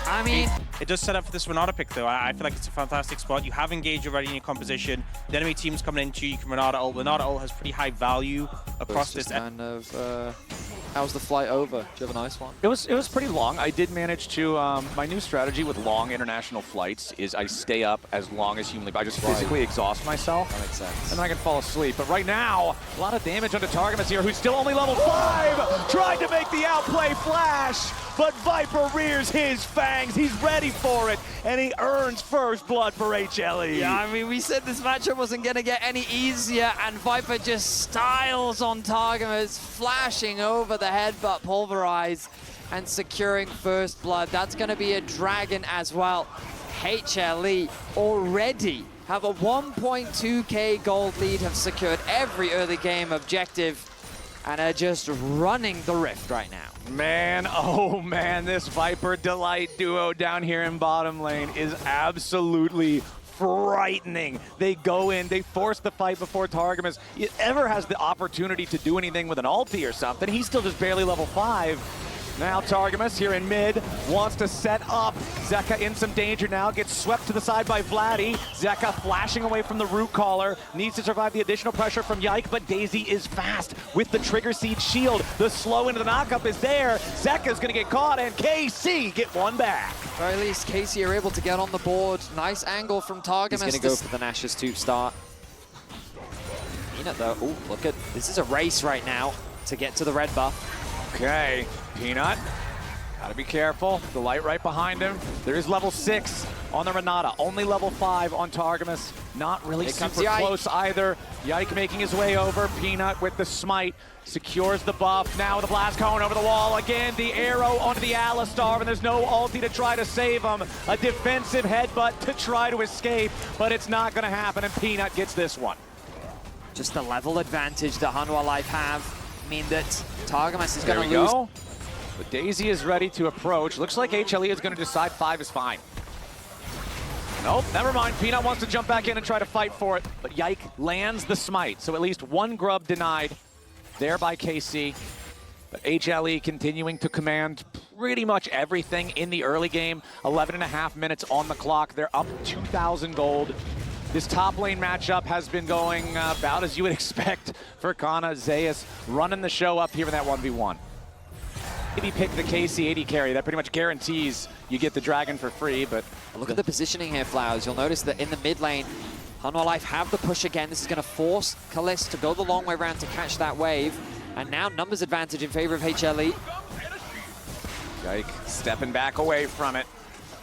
I mean, it does set up for this Renata pick, though. I feel like it's a fantastic spot. You have Engage already in your composition. The enemy team's coming into you. You can Renata ult. Renata ult has pretty high value across this. Kind of, how's the flight over? Do you have a nice one? It was pretty long. I did manage to, my new strategy with long international flights is I stay up as long as humanly, I just physically exhaust myself. That makes sense. And then I can fall asleep. But right now, a lot of damage onto Targamas here, who's still only level 5, tried to make the outplay Flash, but Viper rears his fangs. He's ready for it, and he earns first blood for HLE. Yeah, I mean, we said this matchup wasn't going to get any easier, and Viper just styles on Targamas, flashing over the headbutt, pulverize, and securing first blood. That's going to be a dragon as well. HLE already have a 1.2k gold lead, have secured every early game objective, and are just running the rift right now. Man, oh man, this Viper Delight duo down here in bottom lane is absolutely frightening. They go in, they force the fight before Targamas ever has the opportunity to do anything with an ulti or something. He's still just barely level 5. Now Targamas here in mid wants to set up. Zeka in some danger now, gets swept to the side by Vladdy. Zeka flashing away from the root caller, needs to survive the additional pressure from Yike, but Daisy is fast with the Trigger Seed shield. The slow into the knockup is there. Zeka's gonna get caught, and KC get one back. At the very least, KC are able to get on the board. Nice angle from Targamas. He's gonna go for the Nash's 2 start. Peanut though, oh, look at, this is a race right now to get to the red buff. Okay, Peanut, gotta be careful. The light right behind him. There is level 6 on the Renata, only level 5 on Targamas. Not really super close either. Yike making his way over. Peanut with the smite, secures the buff. Now with the blast cone over the wall. Again, the arrow onto the Alistar, and there's no ulti to try to save him. A defensive headbutt to try to escape, but it's not gonna happen, and Peanut gets this one. Just the level advantage that Hanwha Life have mean that Targamas is going to lose. There we go. But Daisy is ready to approach. Looks like HLE is going to decide 5 is fine. Nope, never mind. Peanut wants to jump back in and try to fight for it, but Yike lands the smite. So at least one grub denied there by KC. But HLE continuing to command pretty much everything in the early game. 11.5 minutes on the clock. They're up 2,000 gold. This top lane matchup has been going about as you would expect for Kana. Zayas running the show up here in that 1v1. Maybe pick the KC 80 carry. That pretty much guarantees you get the dragon for free, but... Look at the positioning here, Flowers. You'll notice that in the mid lane, Hanwha Life have the push again. This is going to force Kalist to go the long way around to catch that wave. And now numbers advantage in favor of HLE. Yike stepping back away from it.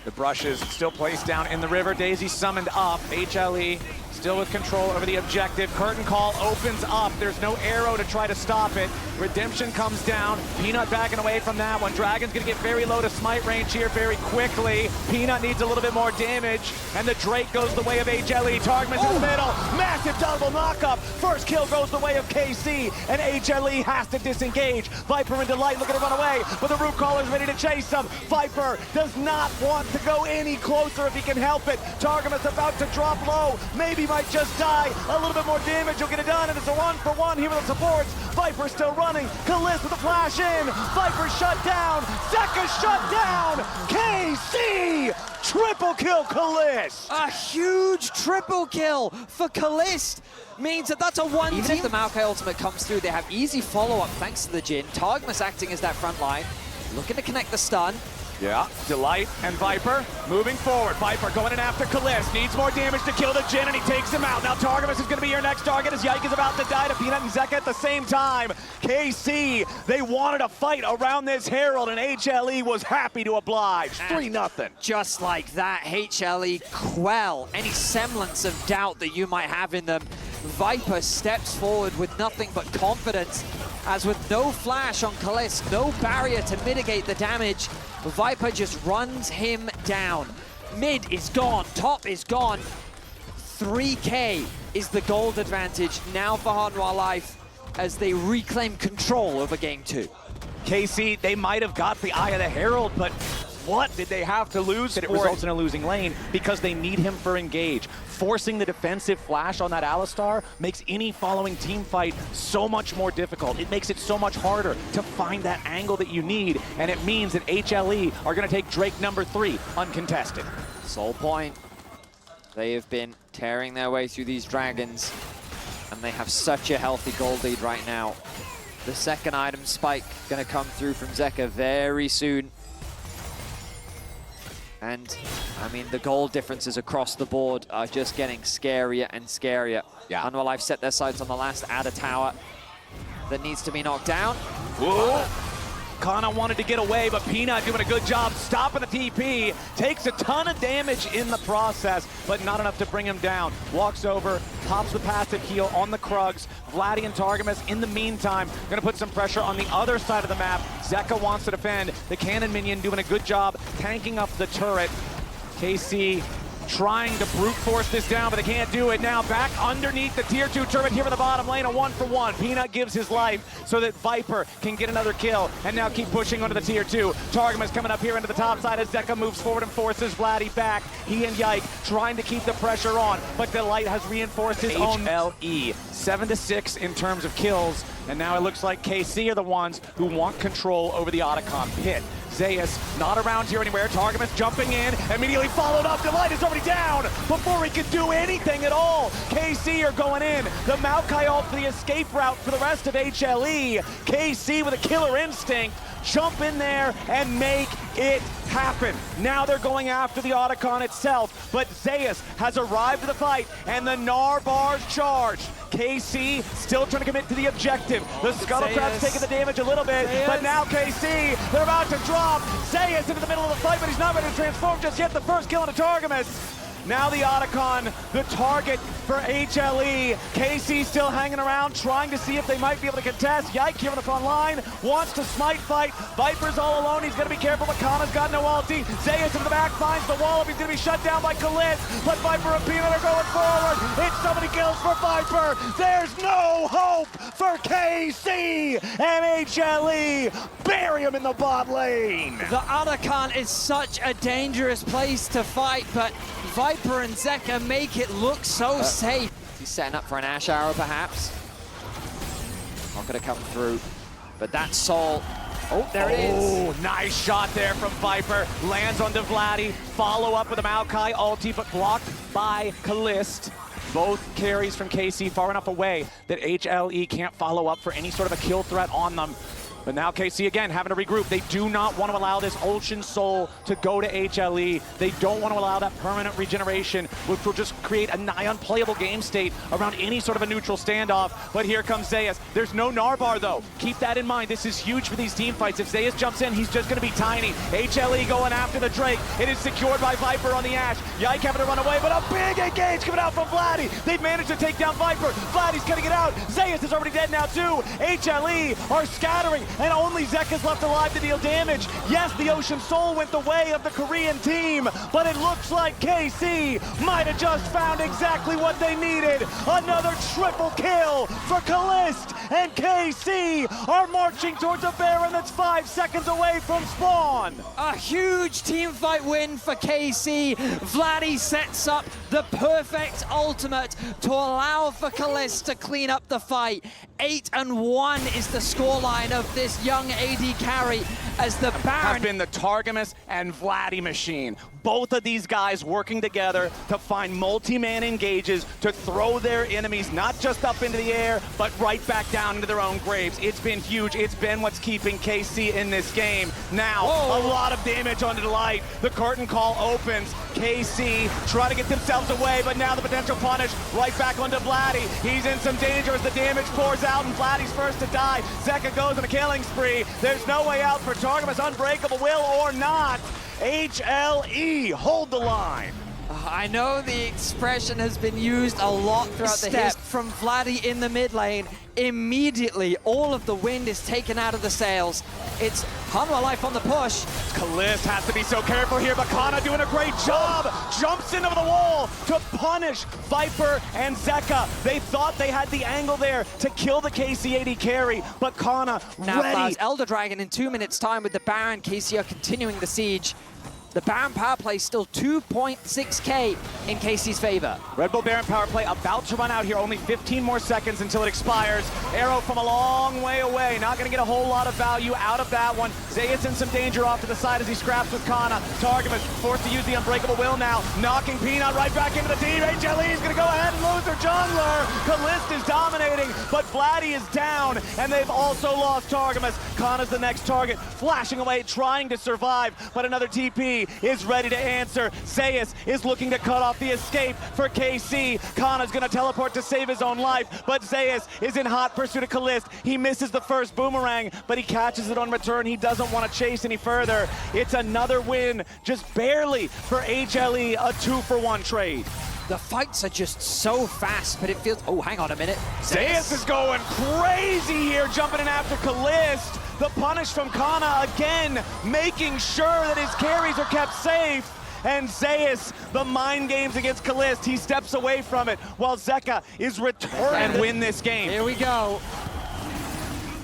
The brush is still placed down in the river. Daisy summoned up. HLE still with control over the objective. Curtain call opens up. There's no arrow to try to stop it. Redemption comes down. Peanut backing away from that one. Dragon's gonna get very low to smite range here very quickly. Peanut needs a little bit more damage, and the Drake goes the way of HLE. Targman's in the middle. Massive double knockup. First kill goes the way of KC, and HLE has to disengage. Viper and Delight looking to run away, but the root caller's ready to chase him. Viper does not want to go any closer if he can help it. Targamas about to drop low. Maybe might just die. A little bit more damage will get it done, and it's a 1-for-1 here with the supports. Viper still running. Kalist with the flash in. Viper shut down. Zeka shut down. KC triple kill Kalist. A huge triple kill for Kalist means that that's a one team. Even if the Maokai ultimate comes through, they have easy follow-up thanks to the Jhin. Targamas acting as that front line, looking to connect the stun. Yeah, Delight and Viper moving forward. Viper going in after Kalist. Needs more damage to kill the Jhin, and he takes him out. Now Targamas is going to be your next target as Yike is about to die to Peanut and Zeka at the same time. KC, they wanted a fight around this Herald, and HLE was happy to oblige. 3-0. Just like that, HLE quell any semblance of doubt that you might have in them. Viper steps forward with nothing but confidence as with no flash on Kalist, no barrier to mitigate the damage, Viper just runs him down. Mid is gone, top is gone. 3K is the gold advantage now for Hard Noir Life as they reclaim control over game 2. KC, they might have got the Eye of the Herald, but what did they have to lose? It results in a losing lane because they need him for engage. Forcing the defensive flash on that Alistar makes any following team fight so much more difficult. It makes it so much harder to find that angle that you need, and it means that HLE are going to take Drake number 3 uncontested. Soul Point. They have been tearing their way through these dragons, and they have such a healthy gold lead right now. The second item spike going to come through from Zeka very soon. And, I mean, the gold differences across the board are just getting scarier and scarier. Yeah. Hard Noir Life set their sights on the last Adder tower that needs to be knocked down. Whoa! Kana wanted to get away, but Peanut doing a good job stopping the TP. Takes a ton of damage in the process, but not enough to bring him down. Walks over, pops the passive heal on the Krugs. Vladdy and Targamas, in the meantime, gonna put some pressure on the other side of the map. Zeka wants to defend. The cannon minion doing a good job tanking up the turret. KC trying to brute force this down, but they can't do it. Now back underneath the tier 2 turret here in the bottom lane, a 1-for-1. Peanut gives his life so that Viper can get another kill and now keep pushing onto the tier 2. Targamas coming up here into the top side as Zeka moves forward and forces Vladdy back. He and Yike trying to keep the pressure on, but Delight has reinforced his own. HLE, 7-6 in terms of kills, and now it looks like KC are the ones who want control over the Otacon pit. Zeus not around here anywhere. Targamas jumping in, immediately followed up. Delight is already down before he could do anything at all. KC are going in. The Maokai ult for the escape route for the rest of HLE. KC with a killer instinct. Jump in there and make it happen. Now they're going after the Otacon itself, but Zeus has arrived to the fight, and the Narbar's charged. KC still trying to commit to the objective. The Scuttlecraft's taking the damage a little bit, but now KC, they're about to drop. Zeus into the middle of the fight, but he's not ready to transform just yet. The first kill on Targamas. Now the Otacon, the target for HLE. KC still hanging around, trying to see if they might be able to contest. Yike here on the front line, wants to smite fight. Viper's all alone, he's gonna be careful, but Kana's got no ulti. Zeus in the back finds the wall, he's gonna be shut down by Kalist, but Viper and Peanut are going forward. It's so many kills for Viper. There's no hope for KC, and HLE bury him in the bot lane. The Otacon is such a dangerous place to fight, but Viper and Zeka make it look so safe. He's setting up for an Ash Arrow, perhaps. Not gonna come through, but that Soul. Oh, there it is. Oh, nice shot there from Viper. Lands onto Vladdy. Follow up with a Maokai ulti, but blocked by Kalist. Both carries from KC far enough away that HLE can't follow up for any sort of a kill threat on them. But now KC again having to regroup. They do not want to allow this Ocean Soul to go to HLE. They don't want to allow that permanent regeneration, which will just create a nigh unplayable game state around any sort of a neutral standoff. But here comes Zeus. There's no Narbar though. Keep that in mind. This is huge for these team fights. If Zeus jumps in, he's just going to be tiny. HLE going after the Drake. It is secured by Viper on the Ashe. Yike having to run away, but a big engage coming out from Vladdy. They've managed to take down Viper. Vladdy's cutting it out. Zeus is already dead now too. HLE are scattering, and only Zeka's left alive to deal damage. Yes, the Ocean Soul went the way of the Korean team, but it looks like KC might have just found exactly what they needed. Another triple kill for Kalist, and KC are marching towards a Baron that's 5 seconds away from spawn. A huge teamfight win for KC. Vladdy sets up the perfect ultimate to allow for Kalist to clean up the fight. 8-1 is the scoreline of this young AD carry as the Baron have been the Targamas and Vladdy machine. Both of these guys working together to find multi-man engages to throw their enemies not just up into the air, but right back down into their own graves. It's been huge. It's been what's keeping KC in this game. Now, a lot of damage onto Delight. The curtain call opens. KC trying to get themselves away, but now the potential punish right back onto Vladdy. He's in some danger as the damage pours out, and Vladdy's first to die. Zeka goes on a killing spree. There's no way out for Targamas. Unbreakable will or not. HLE hold the line. I know the expression has been used a lot throughout the step from Vladdy in the mid lane. Immediately, all of the wind is taken out of the sails. It's Hanwha Life on the push. Kalist has to be so careful here, but Kana doing a great job. Jumps into the wall to punish Viper and Zeka. They thought they had the angle there to kill the KC80 carry, but Kana Now ready. Flowers, Elder Dragon in 2 minutes time with the Baron. KC are continuing the siege. The Baron power play still 2.6k in KC's favor. Red Bull Baron power play about to run out here. Only 15 more seconds until it expires. Arrow from a long way away. Not going to get a whole lot of value out of that one. Zeus in some danger off to the side as he scraps with Kana. Targamas forced to use the Unbreakable Will now. Knocking Peanut right back into the team. HLE is going to go ahead and lose their jungler. Kalist is dominating, but Vladdy is down, and they've also lost Targamas. Kana's the next target, flashing away, trying to survive, but another TP is ready to answer. Zeus is looking to cut off the escape for KC. Kana's gonna teleport to save his own life, but Zeus is in hot pursuit of Kalist. He misses the first boomerang, but he catches it on return. He doesn't want to chase any further. It's another win, just barely, for HLE, a 2-for-1 trade. The fights are just so fast, but it feels... Oh, hang on a minute. Zeus is going crazy here, jumping in after Kalist. The punish from Kana again, making sure that his carries are kept safe. And Zeus, the mind games against Kalist, he steps away from it while Zeka is returning and win this game. Here we go.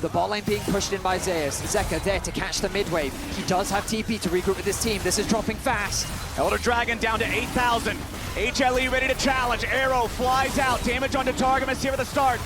The bot lane being pushed in by Zeus. Zeka there to catch the mid wave. He does have TP to regroup with his team. This is dropping fast. Elder Dragon down to 8,000. HLE ready to challenge. Arrow flies out. Damage onto Targamas here at the start.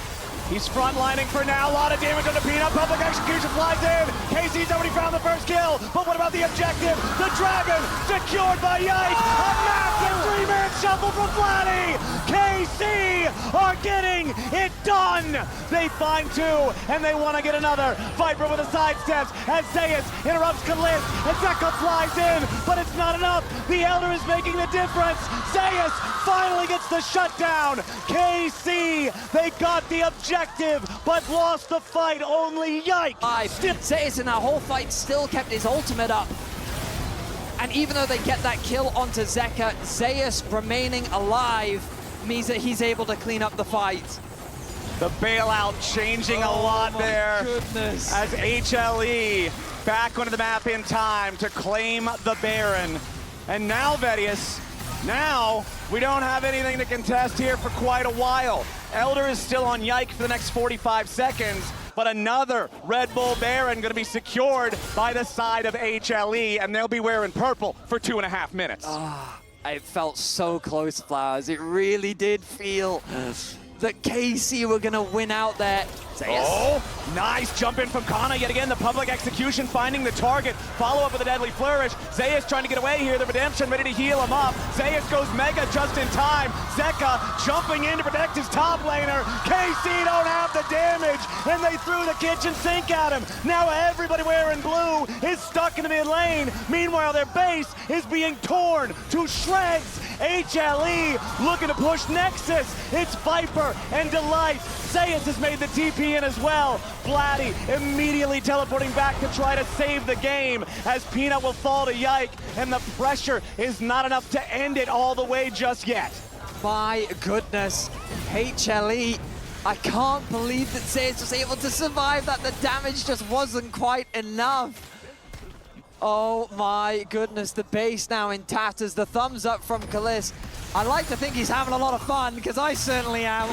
He's frontlining for now. A lot of damage on the Peanut. Public execution flies in. KC's already found the first kill. But what about the objective? The Dragon secured by Yike. A massive three-man shuffle from Vladdy. KC are getting it done. They find two, and they want to get another. Viper with a sidesteps as Zeus interrupts Kalist. And Zeka flies in, but it's not enough. The Elder is making the difference. Zeus finally gets the shutdown. KC, they got the objective, but lost the fight. Only Yike. Zeus in that whole fight still kept his ultimate up. And even though they get that kill onto Zeka, Zeus remaining alive means that he's able to clean up the fight. The bailout changing a lot there. Goodness. As HLE back onto the map in time to claim the Baron. And now, Vedius, now we don't have anything to contest here for quite a while. Elder is still on Yike for the next 45 seconds, but another Red Bull Baron going to be secured by the side of HLE, and they'll be wearing purple for 2.5 minutes. It felt so close, Flowers. It really did feel that KC were going to win out there. Oh, nice jump in from Kana yet again. The public execution finding the target. Follow up with a deadly flourish. Zeus trying to get away here. The redemption ready to heal him up. Zeus goes mega just in time. Zeka jumping in to protect his top laner. KC don't have the damage, and they threw the kitchen sink at him. Now everybody wearing blue is stuck in the mid lane. Meanwhile, their base is being torn to shreds. HLE looking to push Nexus. It's Viper and Delight. Zeus has made the TP in as well. Vladdy immediately teleporting back to try to save the game as Peanut will fall to Yike, and the pressure is not enough to end it all the way just yet. My goodness, HLE. I can't believe that Zeus was able to survive that. The damage just wasn't quite enough. Oh my goodness, the base now in tatters. The thumbs up from Kalist. I like to think he's having a lot of fun, because I certainly am.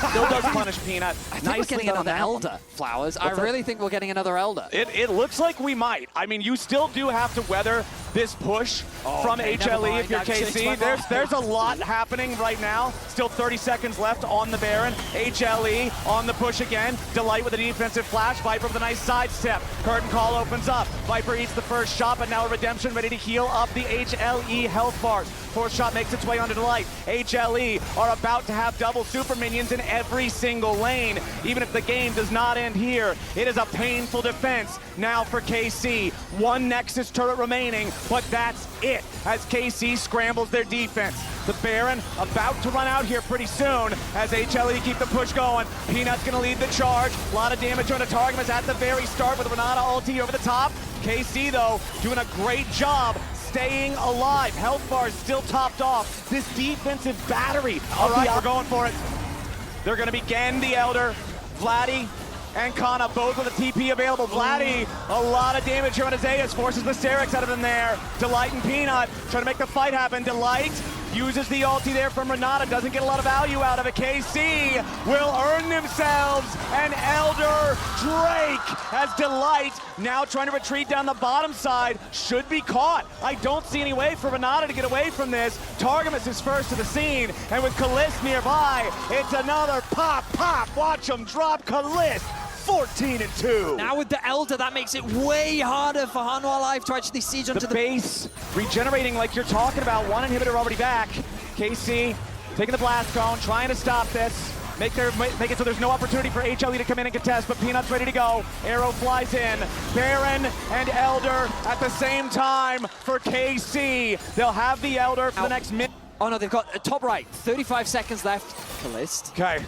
Still does punish Peanut. I think we're getting another Elder, Flowers. I really think we're getting another Elder. It looks like we might. I mean, you still do have to weather this push from HLE if you're KC. There's a lot happening right now. Still 30 seconds left on the Baron. HLE on the push again. Delight with a defensive flash. Viper with a nice sidestep. Curtain call opens up. Viper eats the first shot, but now a redemption ready to heal up the HLE health bars. Fourth shot makes its way onto Delight. HLE are about to have double super minions in every single lane. Even if the game does not end here, it is a painful defense now for KC. One Nexus turret remaining, but that's it as KC scrambles their defense. The Baron about to run out here pretty soon as HLE keep the push going. Peanut's gonna lead the charge. A lot of damage on the Targamas at the very start with Renata ulti over the top. KC though doing a great job staying alive. Health bars still topped off. This defensive battery. All right, we're going for it. They're going to begin the Elder. Vladdy and Kana both with a TP available. Vladdy, a lot of damage here on Isaias, forces the Sterex out of him there. Delight and Peanut trying to make the fight happen. Delight uses the ulti there from Renata, doesn't get a lot of value out of it. KC will earn themselves an Elder Drake as Delight now trying to retreat down the bottom side, should be caught. I don't see any way for Renata to get away from this. Targamas is first to the scene, and with Kalist nearby, it's another pop. Watch him drop Kalist. 14-2. Now with the Elder, that makes it way harder for Hanwha Life to actually siege onto the base regenerating like you're talking about. One inhibitor already back. KC taking the blast cone, trying to stop this. Make it so there's no opportunity for HLE to come in and contest, but Peanut's ready to go. Arrow flies in. Baron and Elder at the same time for KC. They'll have the Elder for the next minute. Oh no, they've got top right, 35 seconds left. Kalist. Okay.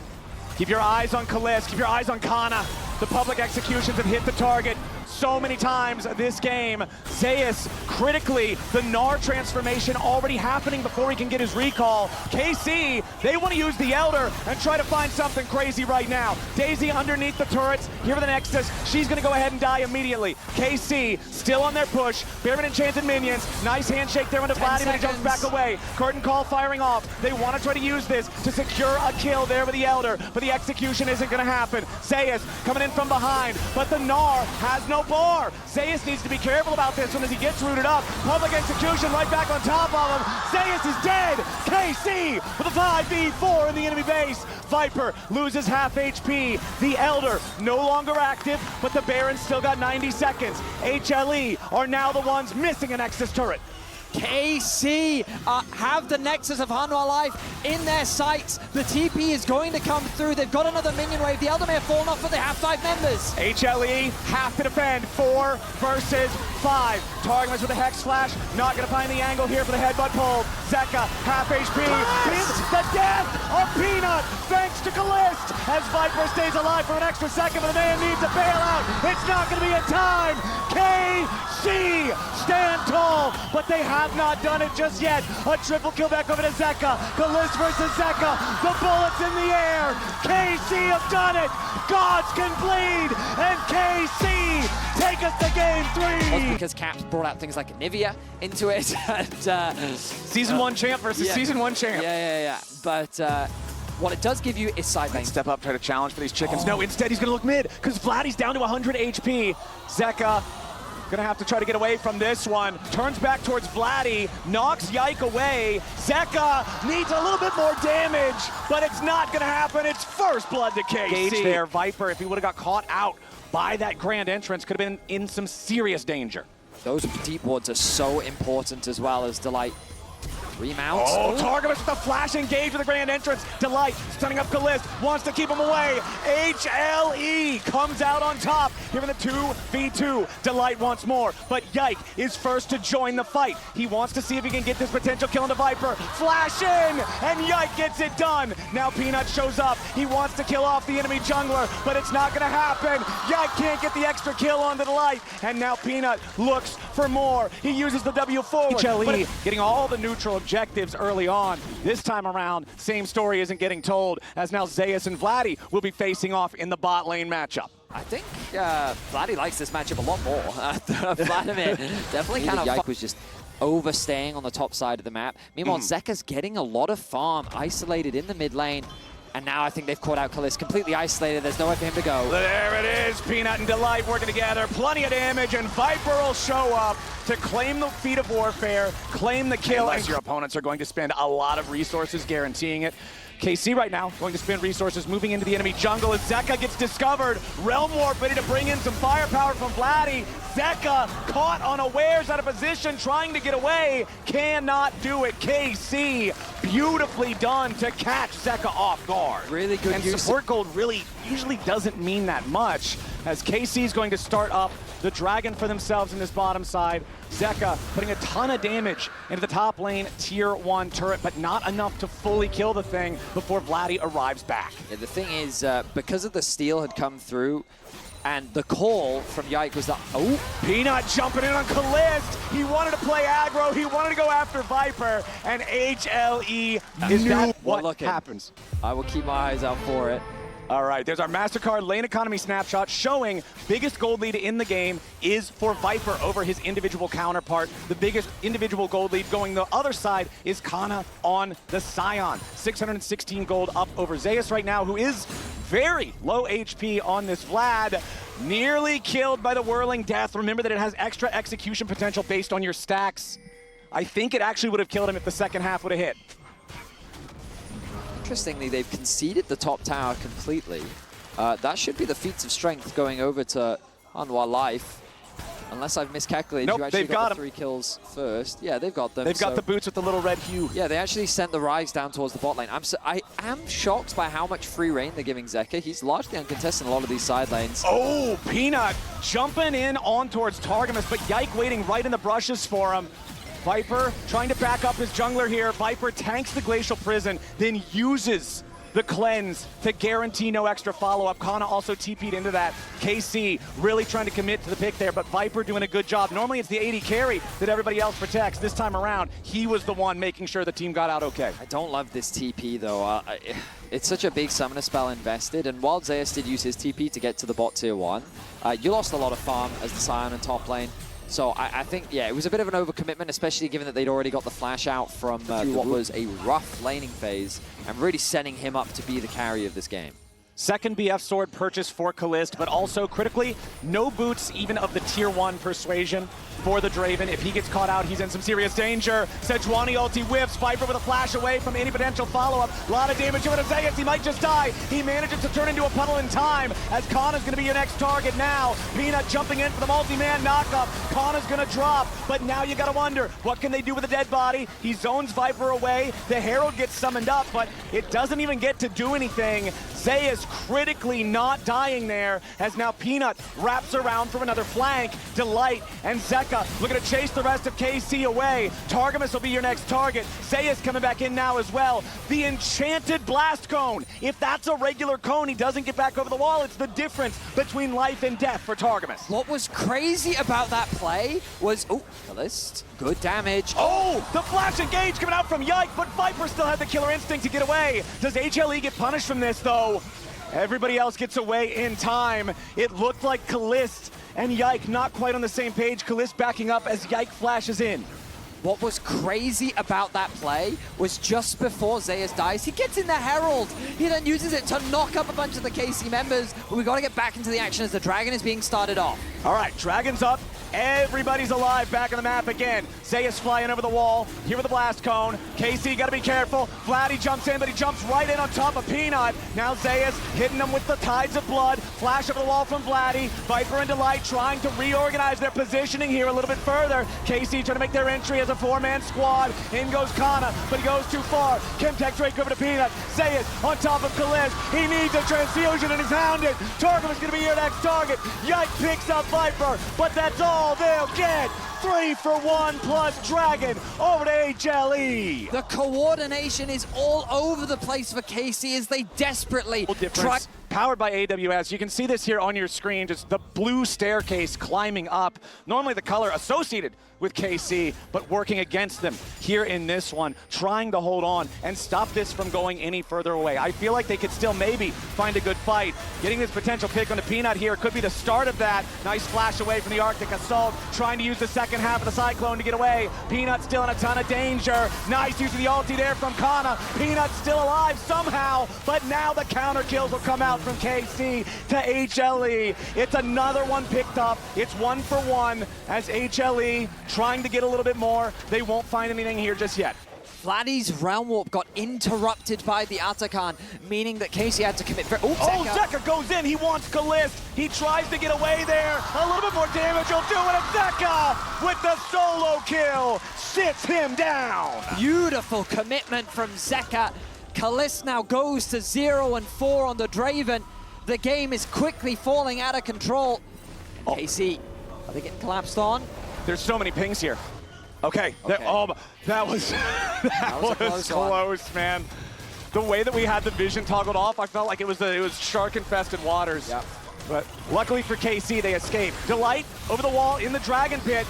Keep your eyes on Kalist, keep your eyes on Kana. The public executions have hit the target so many times this game. Zeus, critically, the Gnar transformation already happening before he can get his recall. KC, they want to use the Elder and try to find something crazy right now. Daisy underneath the turrets, here with the Nexus. She's going to go ahead and die immediately. KC, still on their push. Baron enchanted minions. Nice handshake there into Vladdy, but he jumps back away. Curtain call firing off. They want to try to use this to secure a kill there with the Elder, but the execution isn't going to happen. Zeus coming in from behind, but the Gnar has no bar. Zeus needs to be careful about this one as he gets rooted up. Public execution right back on top of him. Zeus is dead. KC with a 5v4 in the enemy base. Viper loses half HP. The Elder no longer active, but the Baron still got 90 seconds. HLE are now the ones missing a Nexus turret. KC have the Nexus of Hanwha Life in their sights. The TP is going to come through. They've got another minion wave. The Elder may have fallen off, but they have 5 members. HLE have to defend 4 versus 5. Targamas with a Hex Flash. Not going to find the angle here for the headbutt pull. Zeka, half HP. The death of Peanut, thanks to Kalist, as Viper stays alive for an extra second, but the man needs a bailout. It's not going to be in time. KC stand tall, but they have not done it just yet. A triple kill back over to Zeka. Kalist versus Zeka. The bullets in the air. KC have done it. Gods can bleed, and KC take us to game 3. Because Caps brought out things like Onivia into it. And, Season 1 champ versus Season 1 champ. Yeah. But what it does give you is side lane. Step up, try to challenge for these chickens. No, instead he's going to look mid, because Vladdy's down to 100 HP. Zeka gonna have to try to get away from this one. Turns back towards Vladdy, knocks Yike away. Zeka needs a little bit more damage, but it's not gonna happen. It's first blood to KC. Gage there, Viper, if he would've got caught out by that grand entrance, could have been in some serious danger. Those deep wards are so important as well as Delight. Remounts. Oh, Targamas with the flash engage with the grand entrance. Delight stunning up Kalist, wants to keep him away. HLE comes out on top here in the 2v2. Delight wants more, but Yike is first to join the fight. He wants to see if he can get this potential kill into Viper. Flash in, and Yike gets it done. Now Peanut shows up. He wants to kill off the enemy jungler, but it's not gonna happen. Yike can't get the extra kill onto Delight, and now Peanut looks for more. He uses the W forward. HLE getting all the neutral objectives early on. This time around, same story isn't getting told, as now Zeus and Vladdy will be facing off in the bot lane matchup. I think Vladdy likes this matchup a lot more. Vladimir definitely kind of Yike was just overstaying on the top side of the map. Meanwhile, Zeka's getting a lot of farm isolated in the mid lane. And now I think they've caught out Kalist, completely isolated. There's nowhere for him to go. There it is, Peanut and Delight working together. Plenty of damage, and Viper will show up to claim the feat of warfare, claim the kill. Unless your opponents are going to spend a lot of resources guaranteeing it. KC right now going to spend resources moving into the enemy jungle as Zeka gets discovered. Realm Warp ready to bring in some firepower from Vladdy. Zeka caught unawares out of position, trying to get away. Cannot do it. KC beautifully done to catch Zeka off guard. Really good use. And support gold really usually doesn't mean that much, as KC is going to start up the Dragon for themselves in this bottom side. Zeka putting a ton of damage into the top lane tier 1 turret, but not enough to fully kill the thing before Vladdy arrives back. Yeah, the thing is, because of the steal had come through, And the call from Yike was that, oh, Peanut jumping in on Kalist. He wanted to play aggro. He wanted to go after Viper. And HLE is that what happens? I will keep my eyes out for it. All right, there's our MasterCard lane economy snapshot showing biggest gold lead in the game is for Viper over his individual counterpart. The biggest individual gold lead going the other side is Kana on the Scion. 616 gold up over Zeus right now, who is very low HP on this Vlad. Nearly killed by the Whirling Death. Remember that it has extra execution potential based on your stacks. I think it actually would have killed him if the second half would have hit. Interestingly, they've conceded the top tower completely. That should be the feats of strength going over to Anwar Life. Unless I've miscalculated, nope, you actually they've got got the 3 kills first. Yeah, they've got them. They've got the boots with the little red hue. Yeah, they actually sent the Rise down towards the bot lane. I am shocked by how much free reign they're giving Zeka. He's largely uncontested in a lot of these side lanes. Oh, Peanut jumping in on towards Targamas, but Yike waiting right in the brushes for him. Viper trying to back up his jungler here. Viper tanks the Glacial Prison, then uses the cleanse to guarantee no extra follow-up. Kana also TP'd into that. KC really trying to commit to the pick there, but Viper doing a good job. Normally it's the AD carry that everybody else protects. This time around, he was the one making sure the team got out okay. I don't love this TP though. It's such a big summoner spell invested, and while Zeus did use his TP to get to the bot tier 1, you lost a lot of farm as the Scion in top lane. So I think, yeah, it was a bit of an overcommitment, especially given that they'd already got the flash out from what was a rough laning phase, and really setting him up to be the carry of this game. Second BF sword purchase for Kalist, but also critically, no boots even of the tier 1 persuasion for the Draven. If he gets caught out, he's in some serious danger. Sejuani ulti whips, Viper with a flash away from any potential follow-up. A lot of damage over to Zeus, he might just die. He manages to turn into a puddle in time, as Kana's gonna be your next target now. Peanut jumping in for the multi-man knockup. Kana's gonna drop, but now you gotta wonder, what can they do with a dead body? He zones Viper away, the Herald gets summoned up, but it doesn't even get to do anything. Zeus critically not dying there, as now Peanut wraps around from another flank. Delight and Zeka looking to chase the rest of KC away. Targamas will be your next target. Zeus coming back in now as well. The enchanted blast cone. If that's a regular cone, he doesn't get back over the wall. It's the difference between life and death for Targamas. What was crazy about that play was, oh, Kalist, good damage. Oh, the flash engage coming out from Yike, but Viper still had the killer instinct to get away. Does HLE get punished from this though? Everybody else gets away in time. It looked like Kalist and Yike not quite on the same page. Kalist backing up as Yike flashes in. What was crazy about that play was just before Zeus dies, he gets in the Herald. He then uses it to knock up a bunch of the KC members, but we got to get back into the action as the Dragon is being started off. All right, Dragon's up. Everybody's alive back on the map again. Zeus flying over the wall. Here with the blast cone. KC got to be careful. Vladdy jumps in, but he jumps right in on top of Peanut. Now Zeus hitting them with the tides of blood. Flash over the wall from Vladdy. Viper and Delight trying to reorganize their positioning here a little bit further. KC trying to make their entry as a 4-man squad. In goes Kana, but he goes too far. Chemtech Drake over to Peanut. Zeus on top of Kalist. He needs a transfusion and he's hounded. Targamas going to be your next target. Yike picks up Viper, but that's all they'll get. 3 for 1 plus Dragon over to HLE. The coordination is all over the place for KC as they desperately try. Powered by AWS. You can see this here on your screen, just the blue staircase climbing up. Normally the color associated with KC, but working against them here in this one, trying to hold on and stop this from going any further away. I feel like they could still maybe find a good fight. Getting this potential pick on the Peanut here could be the start of that. Nice flash away from the Arctic Assault, trying to use the second half of the Cyclone to get away. Peanut still in a ton of danger. Nice use of the ulti there from Kana. Peanut still alive somehow, but now the counter kills will come out from KC to HLE. It's another one picked up. It's 1 for 1 as HLE trying to get a little bit more. They won't find anything here just yet. Vladdy's Realm Warp got interrupted by the Atakan, meaning that KC had to commit. Zeka goes in. He wants Kalist. He tries to get away there. A little bit more damage. He'll do it. And Zeka with the solo kill sits him down. Beautiful commitment from Zeka. Kalist now goes to 0 and 4 on the Draven. The game is quickly falling out of control. And KC, are they getting collapsed on? There's so many pings here. Okay. That was close, man. The way that we had the vision toggled off, I felt like it was shark-infested waters. Yep. But luckily for KC, they escape. Delight over the wall in the Dragon Pit.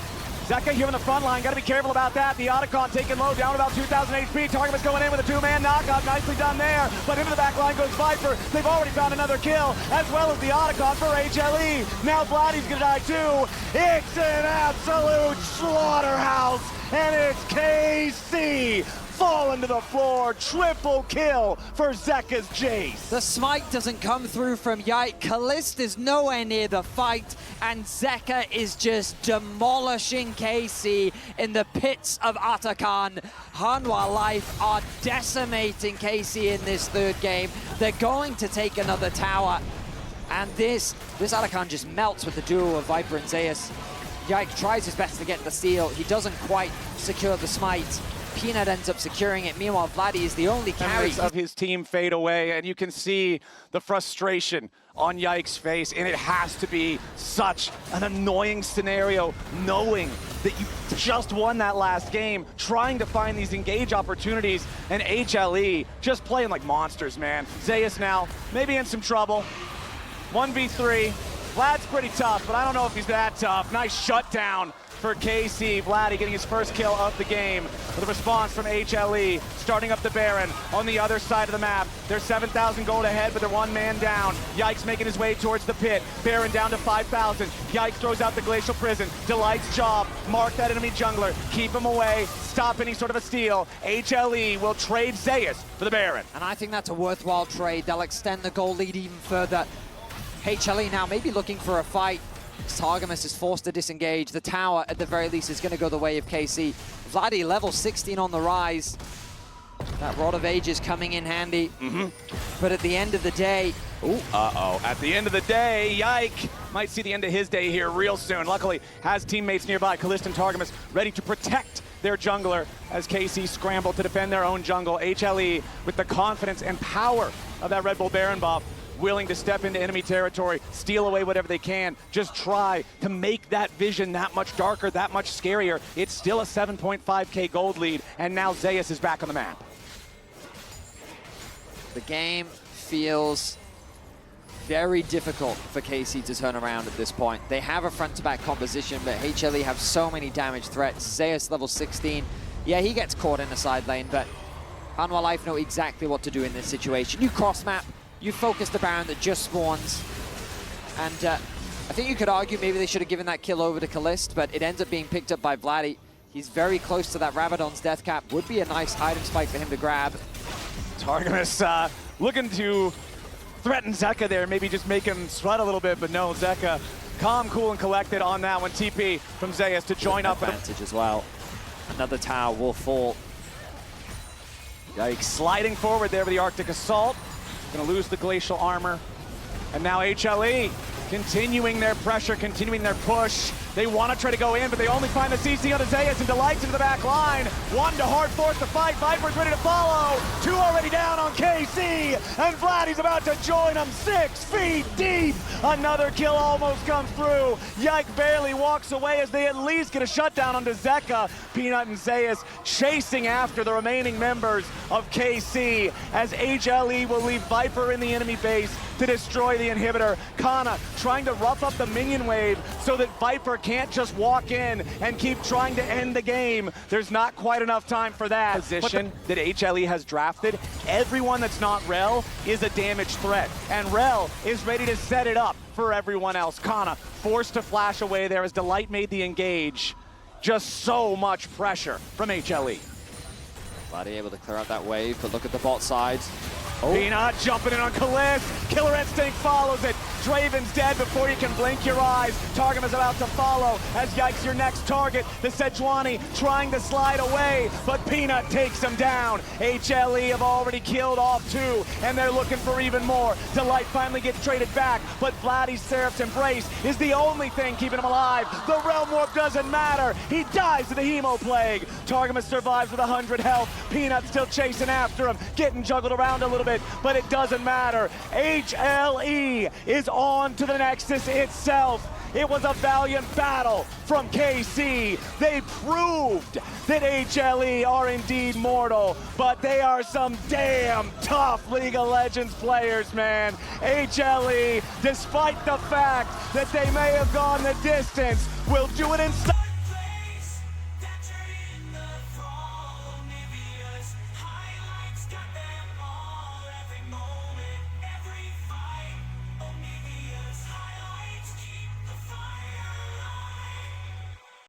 Zeka here on the front line, gotta be careful about that. The Otacon taking low, down about 2,000 HP. Target's going in with a two-man knockout, nicely done there. But into the back line goes Viper. They've already found another kill, as well as the Otacon for HLE. Now Vladdy's gonna die too. It's an absolute slaughterhouse, and it's KC falling to the floor. Triple kill for Zeka's Jace. The smite doesn't come through from Yike. Kalist is nowhere near the fight, and Zeka is just demolishing KC in the pits of Atakan. Hanwha Life are decimating KC in this third game. They're going to take another tower, and this Atakan just melts with the duo of Viper and Zeus. Yike tries his best to get the steal. He doesn't quite secure the smite. Peanut ends up securing it. Meanwhile, Vladdy is the only carry of his team fade away, and you can see the frustration on Yike's face, and it has to be such an annoying scenario knowing that you just won that last game, trying to find these engage opportunities, and HLE just playing like monsters, man. Zeus now maybe in some trouble. 1v3. Vlad's pretty tough, but I don't know if he's that tough. Nice shutdown for KC. Vladdy getting his first kill of the game with a response from HLE, starting up the Baron on the other side of the map. They're 7,000 gold ahead, but they're one man down. Yike's making his way towards the pit. Baron down to 5,000. Yike throws out the Glacial Prison. Delight's job, mark that enemy jungler, keep him away, stop any sort of a steal. HLE will trade Zeus for the Baron. And I think that's a worthwhile trade. They'll extend the goal lead even further. HLE now maybe looking for a fight. Targamas is forced to disengage. The tower, at the very least, is going to go the way of KC. Vladdy, level 16 on the rise. That Rod of Ages coming in handy. But at the end of the day... At the end of the day, Yike might see the end of his day here real soon. Luckily, has teammates nearby. Kalist and Targamas ready to protect their jungler as KC scramble to defend their own jungle. HLE, with the confidence and power of that Red Bull Baron buff, willing to step into enemy territory, steal away whatever they can, just try to make that vision that much darker, that much scarier. It's still a 7.5k gold lead, and now Zeus is back on the map. The game feels very difficult for KC to turn around at this point. They have a front-to-back composition, but HLE have so many damage threats. Zeus level 16. Yeah, he gets caught in the side lane, but Hanwha Life know exactly what to do in this situation. You cross-map, you focus the Baron that just spawns, and I think you could argue maybe they should have given that kill over to Kalist, but it ends up being picked up by Vladdy. He's very close to that Rabadon's death cap. Would be a nice item spike for him to grab. Targamas looking to threaten Zeka there, maybe just make him sweat a little bit, but no, Zeka calm, cool, and collected on that one. TP from Zeus to join up. Advantage as well. Another tower will fall. Yikes, sliding forward there with the Arctic Assault. Gonna lose the glacial armor. And now HLE continuing their pressure, continuing their push. They want to try to go in, but they only find the CC on Zeus, and Delight's into the back line. One to hard force to fight. Viper's ready to follow. Two already down on KC, and Vladdy's about to join them 6 feet deep. Another kill almost comes through. Yike barely walks away as they at least get a shutdown onto Zeka. Peanut and Zeus chasing after the remaining members of KC as HLE will leave Viper in the enemy base to destroy the inhibitor. Kana trying to rough up the minion wave so that Viper can't just walk in and keep trying to end the game. There's not quite enough time for that. Position that HLE has drafted, everyone that's not Rel is a damage threat, and Rel is ready to set it up for everyone else. Kana forced to flash away there as Delight made the engage. Just so much pressure from HLE. Vladdy able to clear out that wave, but look at the bot side. Peanut jumping in on Kalist. Killer Instinct follows it. Draven's dead before you can blink your eyes. Targamas about to follow as Yike's your next target. The Sejuani trying to slide away, but Peanut takes him down. HLE have already killed off 2, and they're looking for even more. Delight finally gets traded back, but Vladdy's Seraph's Embrace is the only thing keeping him alive. The Realm Warp doesn't matter. He dies to the Hemo Plague. Targamas survives with 100 health. Peanut still chasing after him, getting juggled around a little bit, but it doesn't matter. HLE is on to the Nexus itself. It was a valiant battle from KC. They proved that HLE are indeed mortal, but they are some damn tough League of Legends players, man. HLE, despite the fact that they may have gone the distance, will do it in style.